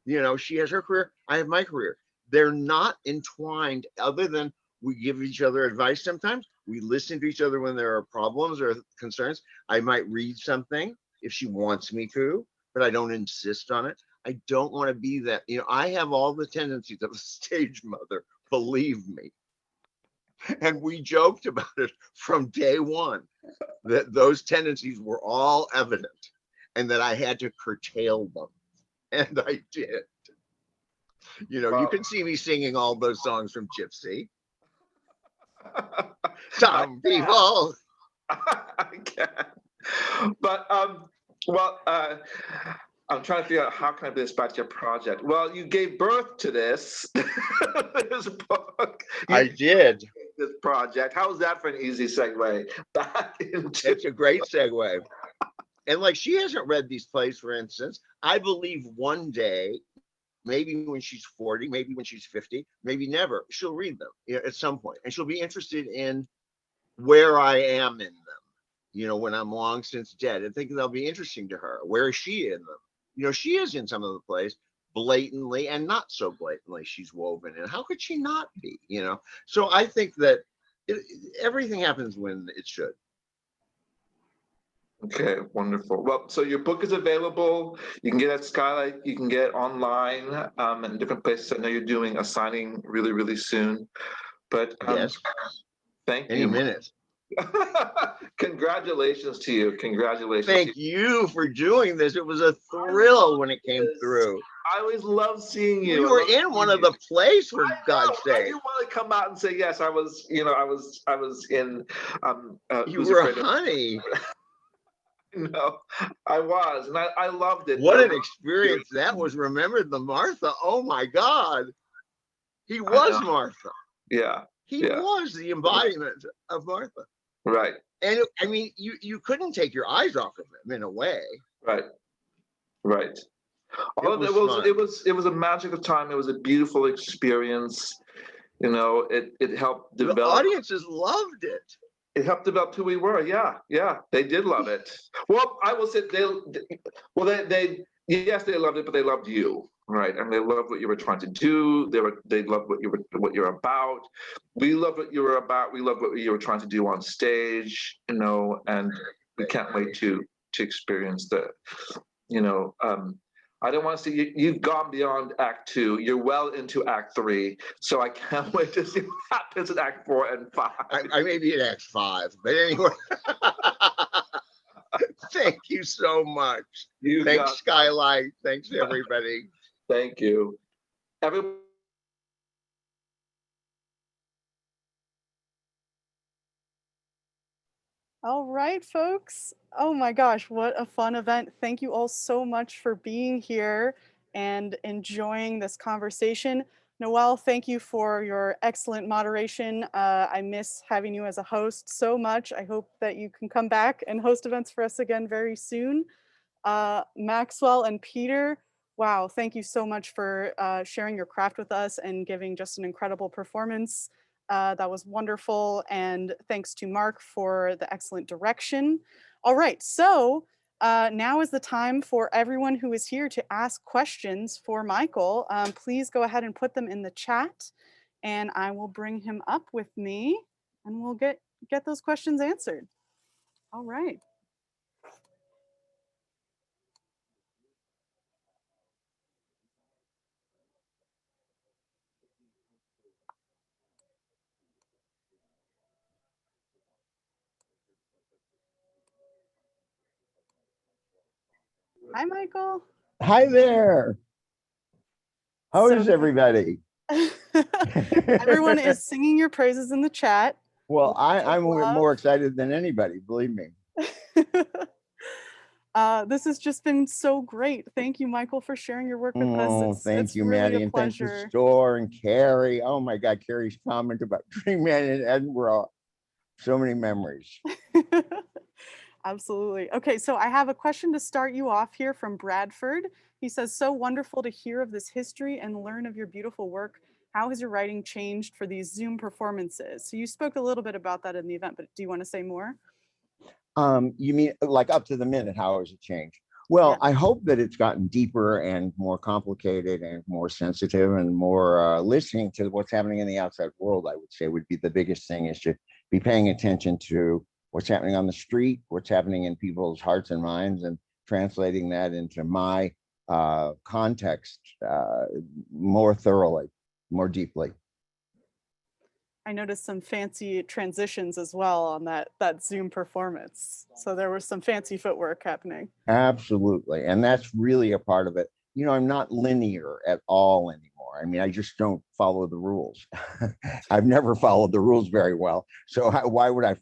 S3: You know, she has her career. I have my career. They're not entwined other than we give each other advice sometimes. We listen to each other when there are problems or concerns. I might read something if she wants me to, but I don't insist on it. I don't want to be that. You know, I have all the tendencies of a stage mother, believe me. And we joked about it from day one, that those tendencies were all evident and that I had to curtail them. And I did. You know, you can see me singing all those songs from Gypsy. Some people.
S2: I can. But, I'm trying to figure out how can I bring this back to your project. Well, you gave birth to this, this book.
S3: I did.
S2: This project. How was that for an easy segue back into?
S3: It's a great segue. And she hasn't read these plays, for instance. I believe one day, maybe when she's 40, maybe when she's 50, maybe never, she'll read them at some point. And she'll be interested in where I am in them, when I'm long since dead. I think they'll be interesting to her. Where is she in them? She is in some of the plays blatantly and not so blatantly. She's woven in. How could she not be? So I think that everything happens when it should.
S2: Okay, wonderful. Well, so your book is available. You can get it at Skylight. You can get it online in different places. I know you're doing a signing really, really soon. But
S3: yes,
S2: thank you.
S3: Any minute.
S2: Congratulations to you. Congratulations.
S3: Thank you for doing this. It was a thrill when it came through.
S2: I always love seeing you.
S3: You were in one of the plays, for God's sake.
S2: I didn't want to come out and say yes. I was in.
S3: You were a honey.
S2: No, I was, and I loved it.
S3: What an experience that was. Remember the Martha? Oh my God, he was Martha.
S2: Yeah,
S3: he was the embodiment of Martha.
S2: Right.
S3: And I mean, you couldn't take your eyes off of him in a way.
S2: Right. Right. It was a magical time. It was a beautiful experience. It helped develop.
S3: The audiences loved it.
S2: It helped develop who we were. Yeah, they did love it. Well, I will say they loved it, but they loved you, right? And they loved what you were trying to do. They loved what you're about. We loved what you were about. We loved what you were trying to do on stage, and we can't wait to experience the, I don't want to see you. You've gone beyond Act 2. You're well into Act 3. So I can't wait to see what happens in Act 4 and 5.
S3: I may be at Act 5, but anyway. Thank you so much. Thanks, Skylight. Thanks, everybody.
S2: Thank you. Everybody.
S1: All right, folks. Oh my gosh, what a fun event. Thank you all so much for being here and enjoying this conversation. Noel, thank you for your excellent moderation. I miss having you as a host so much. I hope that you can come back and host events for us again very soon. Maxwell and Peter, wow, thank you so much for sharing your craft with us and giving just an incredible performance. That was wonderful. And thanks to Mark for the excellent direction. All right, so now is the time for everyone who is here to ask questions for Michael. Please go ahead and put them in the chat and I will bring him up with me and we'll get those questions answered. All right. Hi, Michael.
S3: Hi there. How is everybody?
S1: Everyone is singing your praises in the chat.
S3: Well, I'm more excited than anybody, believe me.
S1: This has just been so great. Thank you, Michael, for sharing your work with us.
S3: Thank you,
S1: really
S3: Maddie, and thanks to Store and Carrie. Oh my God, Carrie's comment about Dreamland in Edinburgh. So many memories.
S1: Absolutely. Okay, so I have a question to start you off here from Bradford. He says, so wonderful to hear of this history and learn of your beautiful work. How has your writing changed for these Zoom performances? So you spoke a little bit about that in the event, but do you want to say more?
S3: You mean like up to the minute, how has it changed? Well, yeah. I hope that it's gotten deeper and more complicated and more sensitive and more listening to what's happening in the outside world, I would say would be the biggest thing, is to be paying attention to what's happening on the street, what's happening in people's hearts and minds, and translating that into my context more thoroughly, more deeply.
S1: I noticed some fancy transitions as well on that Zoom performance. So there was some fancy footwork happening.
S3: Absolutely. And that's really a part of it. You know, I'm not linear at all anymore. I mean, I just don't follow the rules. I've never followed the rules very well. So why would I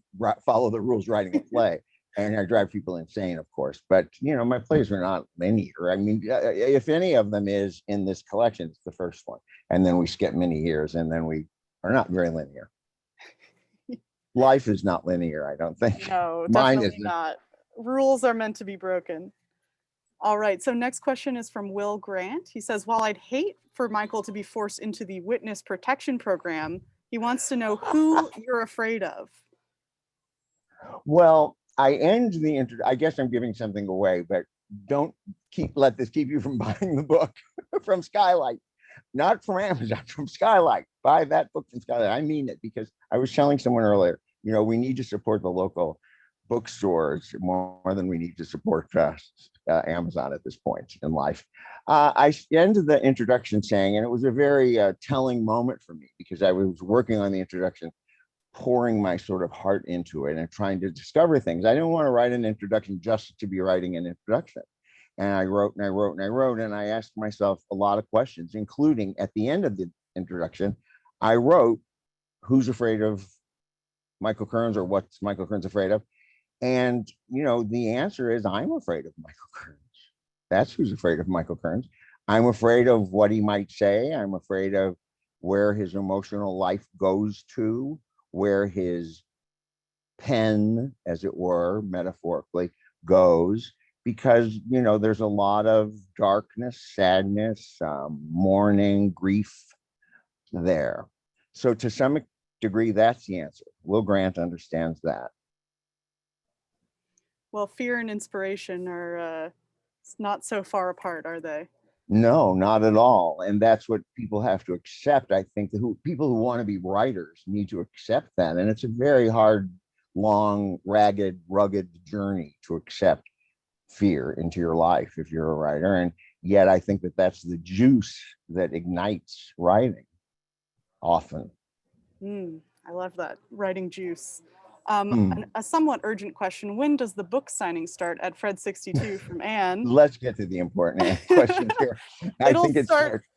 S3: follow the rules writing a play? And I drive people insane, of course. But, you know, my plays are not linear. I mean, if any of them is in this collection, it's the first one. And then we skip many years, and then we are not very linear. Life is not linear, I don't think.
S1: No, definitely not. Rules are meant to be broken. All right, so next question is from Will Grant. He says, while I'd hate for Michael to be forced into the witness protection program, he wants to know who you're afraid of.
S3: Well, I guess I'm giving something away, but don't let this keep you from buying the book from Skylight. Not from Amazon, from Skylight. Buy that book from Skylight. I mean it, because I was telling someone earlier, you know, we need to support the local bookstores more than we need to support Amazon at this point in life. I ended the introduction saying, and it was a very telling moment for me, because I was working on the introduction, pouring my sort of heart into it and trying to discover things. I didn't want to write an introduction just to be writing an introduction. And I wrote and I wrote and I wrote, and I asked myself a lot of questions, including at the end of the introduction, I wrote, who's afraid of Michael Kearns, or what's Michael Kearns afraid of? And, you know, the answer is, I'm afraid of Michael Kearns. That's who's afraid of Michael Kearns. I'm afraid of what he might say. I'm afraid of where his emotional life goes to, where his pen, as it were, metaphorically, goes. Because, you know, there's a lot of darkness, sadness, mourning, grief there. So to some degree, that's the answer. Will Grant understands that.
S1: Well, fear and inspiration are not so far apart, are they?
S3: No, not at all. And that's what people have to accept. I think that people who want to be writers need to accept that. And it's a very hard, long, ragged, rugged journey to accept fear into your life if you're a writer. Yet I think that that's the juice that ignites writing often.
S1: I love that, writing juice. A somewhat urgent question: when does the book signing start at Fred 62 from Anne?
S3: Let's get to the important questions here. I
S1: It'll
S3: think it
S1: start
S3: starts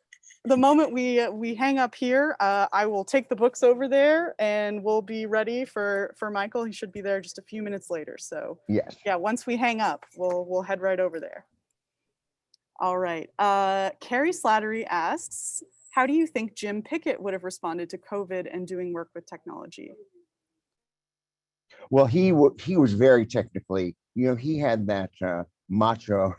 S1: the moment we hang up here. I will take the books over there, and we'll be ready for Michael. He should be there just a few minutes later. So
S3: yes.
S1: yeah, once we hang up, we'll head right over there. All right. Carrie Slattery asks, how do you think Jim Pickett would have responded to COVID and doing work with technology?
S3: Well, he was very technically, he had that macho,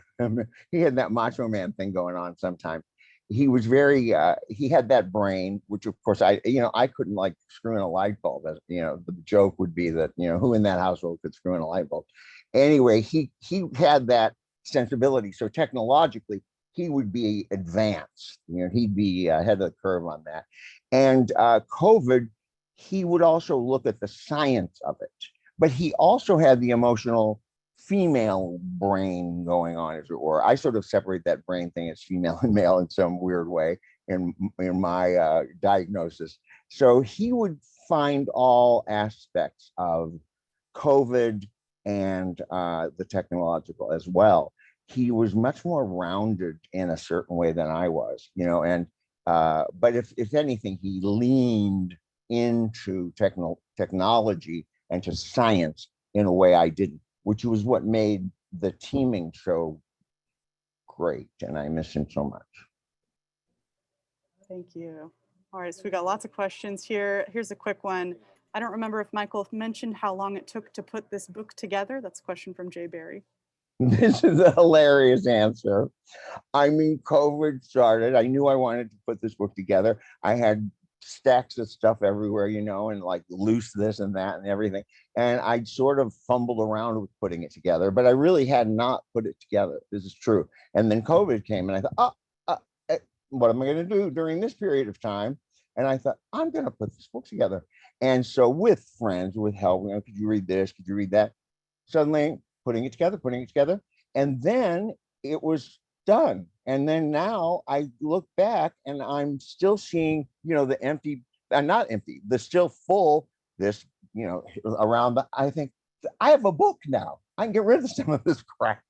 S3: he had that macho man thing going on sometimes. He was very, he had that brain, which of course I couldn't like screw in a light bulb. As the joke would be that, who in that household could screw in a light bulb? Anyway, he had that sensibility. So technologically, he would be advanced. He'd be ahead of the curve on that. And COVID, he would also look at the science of it. But he also had the emotional female brain going on, as it were. I sort of separate that brain thing as female and male in some weird way in my diagnosis. So he would find all aspects of COVID and the technological as well. He was much more rounded in a certain way than I was, and but if anything, he leaned into technology and to science in a way I didn't, which was what made the teaming so great. And I miss him so much.
S1: Thank you. All right, so we got lots of questions here. Here's a quick one. I don't remember if Michael mentioned how long it took to put this book together. That's a question from Jay Barry.
S3: This is a hilarious answer. I mean, COVID started. I knew I wanted to put this book together. I had stacks of stuff everywhere, and like loose this and that and everything. And I sort of fumbled around with putting it together, but I really had not put it together. This is true. And then COVID came and I thought, what am I going to do during this period of time? And I thought, I'm going to put this book together. And so with friends, with help, could you read this? Could you read that? Suddenly putting it together. And then it was done. And then now I look back and I'm still seeing, the empty, not empty, the still full, this, around, I think I have a book now. I can get rid of some of this crap.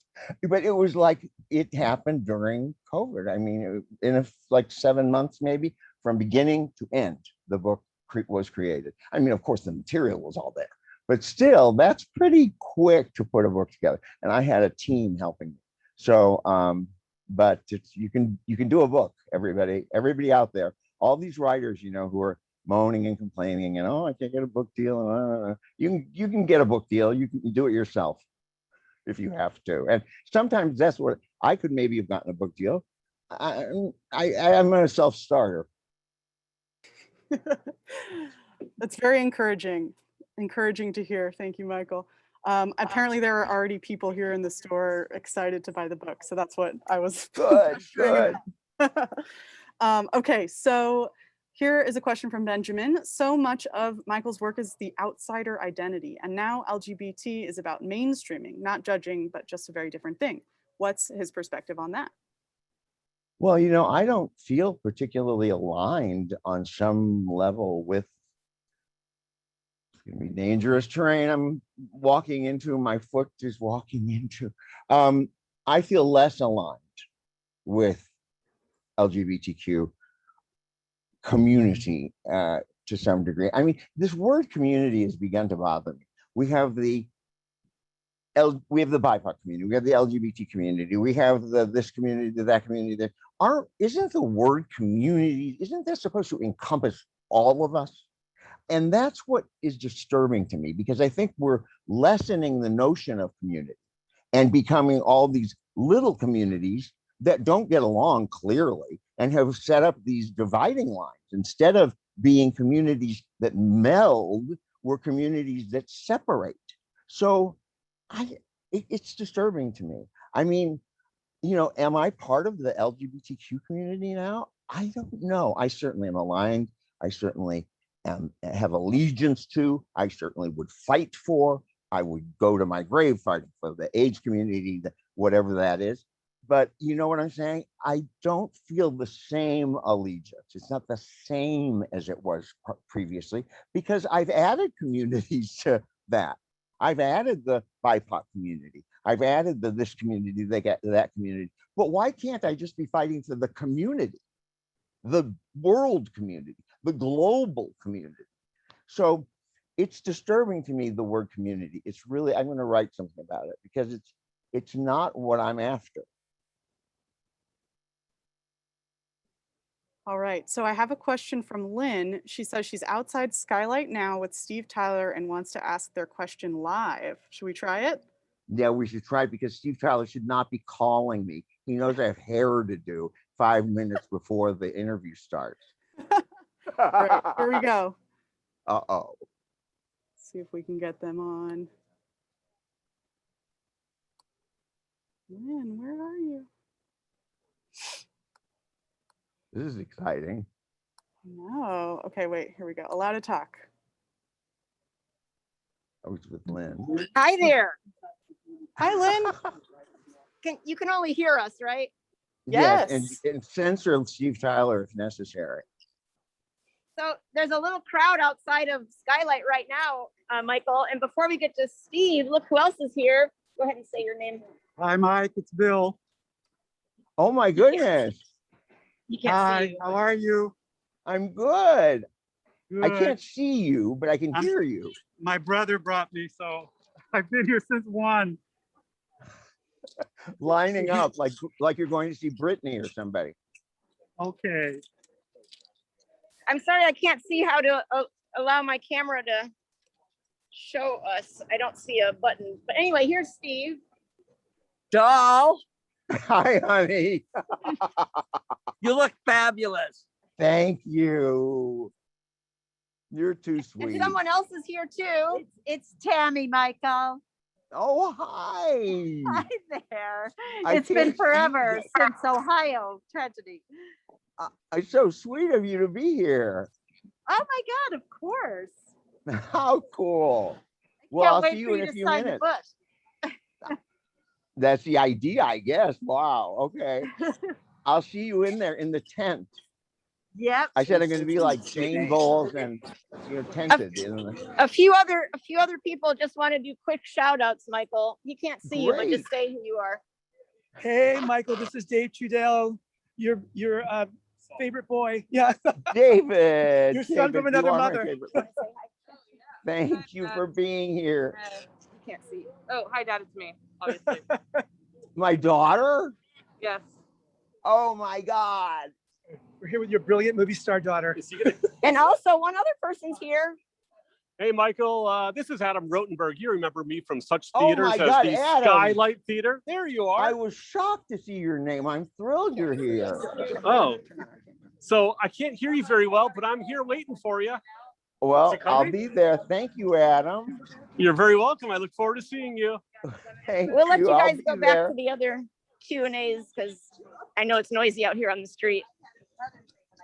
S3: But it was like it happened during COVID. I mean, in like 7 months, maybe from beginning to end, the book was created. I mean, of course, the material was all there, but still, that's pretty quick to put a book together. And I had a team helping me. So, but you can do a book. Everybody out there, all these writers, who are moaning and complaining, and I can't get a book deal. And you can get a book deal. You can do it yourself if you have to. And sometimes that's what I could maybe have gotten a book deal. I'm a self-starter.
S1: That's very encouraging to hear. Thank you, Michael. Apparently there are already people here in the store excited to buy the book. So that's what I was
S3: good.
S1: Okay, so here is a question from Benjamin. So much of Michael's work is the outsider identity, and now LGBT is about mainstreaming, not judging, but just a very different thing. What's his perspective on that?
S3: Well, I don't feel particularly aligned on some level with, it's going to be dangerous terrain I'm walking into, my foot is walking into. I feel less aligned with LGBTQ community to some degree. I mean, this word community has begun to bother me. We have the BIPOC community, we have the LGBT community, we have this community, that community. Isn't the word community, isn't that supposed to encompass all of us? And that's what is disturbing to me, because I think we're lessening the notion of community and becoming all these little communities that don't get along clearly and have set up these dividing lines. Instead of being communities that meld, we're communities that separate. So it's disturbing to me. I mean, am I part of the LGBTQ community now? I don't know. I certainly am aligned. I certainly have allegiance to. I certainly would fight for. I would go to my grave fighting for the AIDS community, whatever that is. but you know what I'm saying? I don't feel the same allegiance. It's not the same as it was previously because I've added communities to that. I've added the BIPOC community. I've added the this community, they get that community. But why can't I just be fighting for the community, the world community, the global community? So it's disturbing to me, the word community. It's really, I'm going to write something about it because it's not what I'm after.
S1: All right, so I have a question from Lynn. She says she's outside Skylight now with Steve Tyler and wants to ask their question live. Should we try it?
S3: Yeah, we should try because Steve Tyler should not be calling me. He knows I have hair to do 5 minutes before the interview starts.
S1: All right, here we go.
S3: Uh-oh.
S1: See if we can get them on. Lynn, where are you?
S3: This is exciting.
S1: No. Okay, wait, here we go. Allow to talk.
S3: I was with Lynn.
S6: Hi there.
S1: Hi, Lynn.
S6: You can only hear us, right?
S3: Yes,
S1: Yes.
S3: and censor Steve Tyler if necessary.
S6: So there's a little crowd outside of Skylight right now, Michael. And before we get to Steve, look who else is here. Go ahead and say your name.
S7: Hi, Mike. It's Bill.
S3: Oh my goodness.
S6: You can't
S7: Hi,
S6: see you.
S7: how are you?
S3: I'm good. I
S7: Good.
S3: can't see you, but I can hear you.
S7: My brother brought me, so I've been here since 1.
S3: Lining up like you're going to see Britney or somebody.
S7: Okay.
S6: I'm sorry, I can't see how to allow my camera to show us. I don't see a button. But anyway, here's Steve.
S8: Doll,
S3: Hi, honey.
S8: you look fabulous.
S3: Thank you. You're too
S6: And
S3: sweet.
S6: someone else is here too.
S9: It's Tammy, Michael.
S3: Oh, hi.
S9: Hi there.
S3: I
S9: It's been
S3: can't see
S9: forever
S3: you.
S9: since Ohio tragedy.
S3: It's so sweet of you to be here.
S9: Oh my God, of course.
S3: How cool. Well,
S9: Can't
S3: I'll
S9: wait
S3: see you
S9: for
S3: in a
S9: to
S3: few
S9: sign the
S3: minutes.
S9: book.
S3: That's the idea, I guess. Wow. Okay. I'll see you in there in the tent.
S9: Yep.
S3: I said I'm going to be like Jane Bowles and tented.
S6: A few other people just want to do quick shout outs, Michael. He can't see you, but
S3: Great.
S6: just say who you are.
S7: Hey, Michael, this is Dave Trudell, your favorite boy. Yeah.
S3: David.
S7: Your son from
S3: David, you
S7: another
S3: are my
S7: mother.
S3: favorite. Thank you for being here.
S6: You can't see. Oh, hi, Dad. It's me, obviously.
S3: My daughter?
S6: Yes.
S3: Oh my God.
S7: We're here with your brilliant movie star daughter.
S6: And also one other person's here.
S10: Hey, Michael, this is Adam Rotenberg. You remember me from such
S3: Oh
S10: theaters
S3: my
S10: as
S3: God,
S10: the
S3: Adam.
S10: Skylight Theater. There you
S3: I
S10: are.
S3: was shocked to see your name. I'm thrilled you're here.
S10: Oh, so I can't hear you very well, but I'm here waiting for you.
S3: Well, I'll be there. Thank you, Adam.
S10: You're very welcome. I look forward to seeing you.
S3: Thank
S6: We'll let you
S3: I'll
S6: guys
S3: be
S6: go back
S3: there.
S6: to the other Q&As because I know it's noisy out here on the street.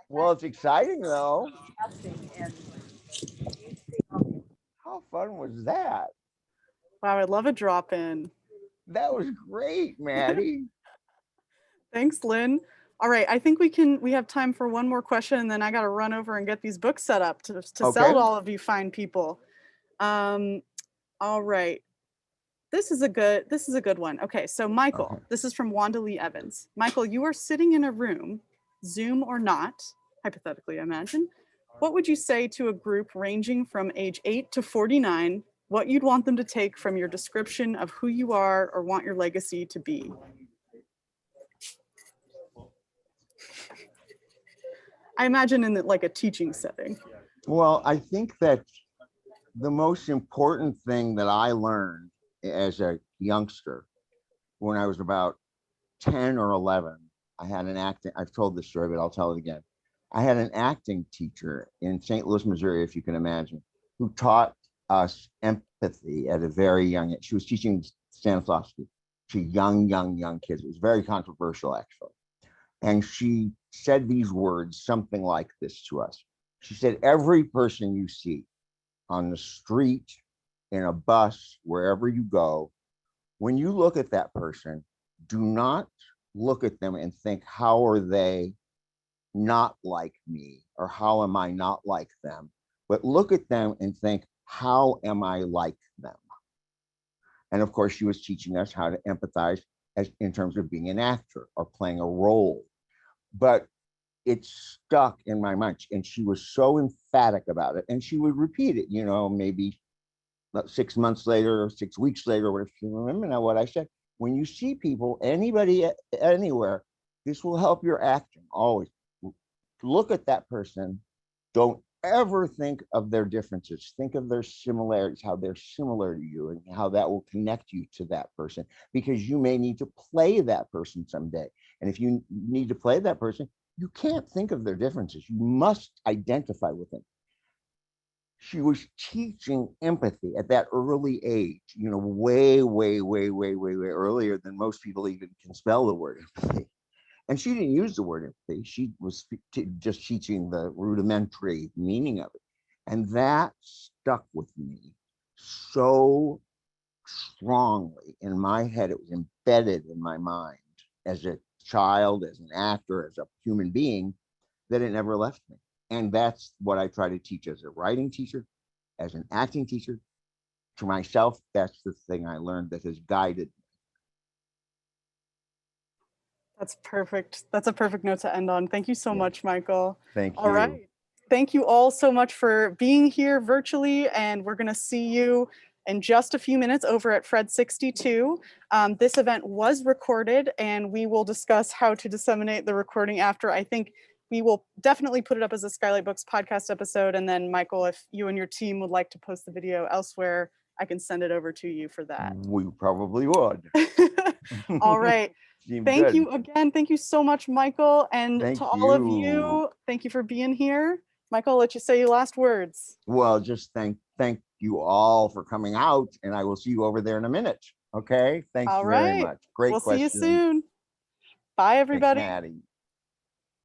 S3: Well, it's exciting though. How fun was that?
S1: Wow, I'd love a drop in.
S3: That was great, Maddie.
S1: Thanks, Lynn. All right, I think we have time for one more question, and then I got to run over and get these books set up to sell
S3: Okay.
S1: to all of you fine people. All right. This is a good one. Okay, so Michael,
S3: Okay.
S1: this is from Wanda Lee Evans. Michael, you are sitting in a room, Zoom or not, hypothetically, I imagine. What would you say to a group ranging from age 8 to 49, what you'd want them to take from your description of who you are or want your legacy to be? I imagine in like a teaching setting.
S3: Well, I think that the most important thing that I learned as a youngster, when I was about 10 or 11, I had an acting, I've told this story, but I'll tell it again. I had an acting teacher in St. Louis, Missouri, if you can imagine, who taught us empathy at a very young age. She was teaching Stanislavski to young kids. It was very controversial, actually. And she said these words, something like this to us. She said, every person you see on the street, in a bus, wherever you go, when you look at that person, do not look at them and think, how are they not like me? Or how am I not like them? But look at them and think, how am I like them? And of course, she was teaching us how to empathize as in terms of being an actor or playing a role. But it stuck in my mind. And she was so emphatic about it. And she would repeat it, you know, maybe about 6 months later or 6 weeks later, or if you remember now what I said. When you see people, anybody, anywhere, this will help your acting always. Look at that person. Don't ever think of their differences. Think of their similarities, how they're similar to you, and how that will connect you to that person, because you may need to play that person someday. And if you need to play that person, you can't think of their differences. You must identify with them. She was teaching empathy at that early age, you know, way earlier than most people even can spell the word empathy. And she didn't use the word empathy. She was just teaching the rudimentary meaning of it. And that stuck with me so strongly in my head. It was embedded in my mind as a child, as an actor, as a human being, that it never left me. And that's what I try to teach as a writing teacher, as an acting teacher, to myself. That's the thing I learned that has guided me.
S1: That's perfect. That's a perfect note to end on. Thank you so much, Michael.
S3: Thank you.
S1: All right. Thank you all so much for being here virtually. And we're going to see you in just a few minutes over at Fred 62. This event was recorded, and we will discuss how to disseminate the recording after. I think we will definitely put it up as a Skylight Books podcast episode. And then, Michael, if you and your team would like to post the video elsewhere, I can send it over to you for that.
S3: We probably would.
S1: All right. Thank you again. Thank you so much, Michael. And to all of you, thank you for being here. Michael, I'll let you say your last words.
S3: Well, just thank you all for coming out, and I will see you over there in a minute. Okay. Thanks very much. Great question.
S1: We'll see you soon. Bye, everybody.
S3: Thanks, Maddie.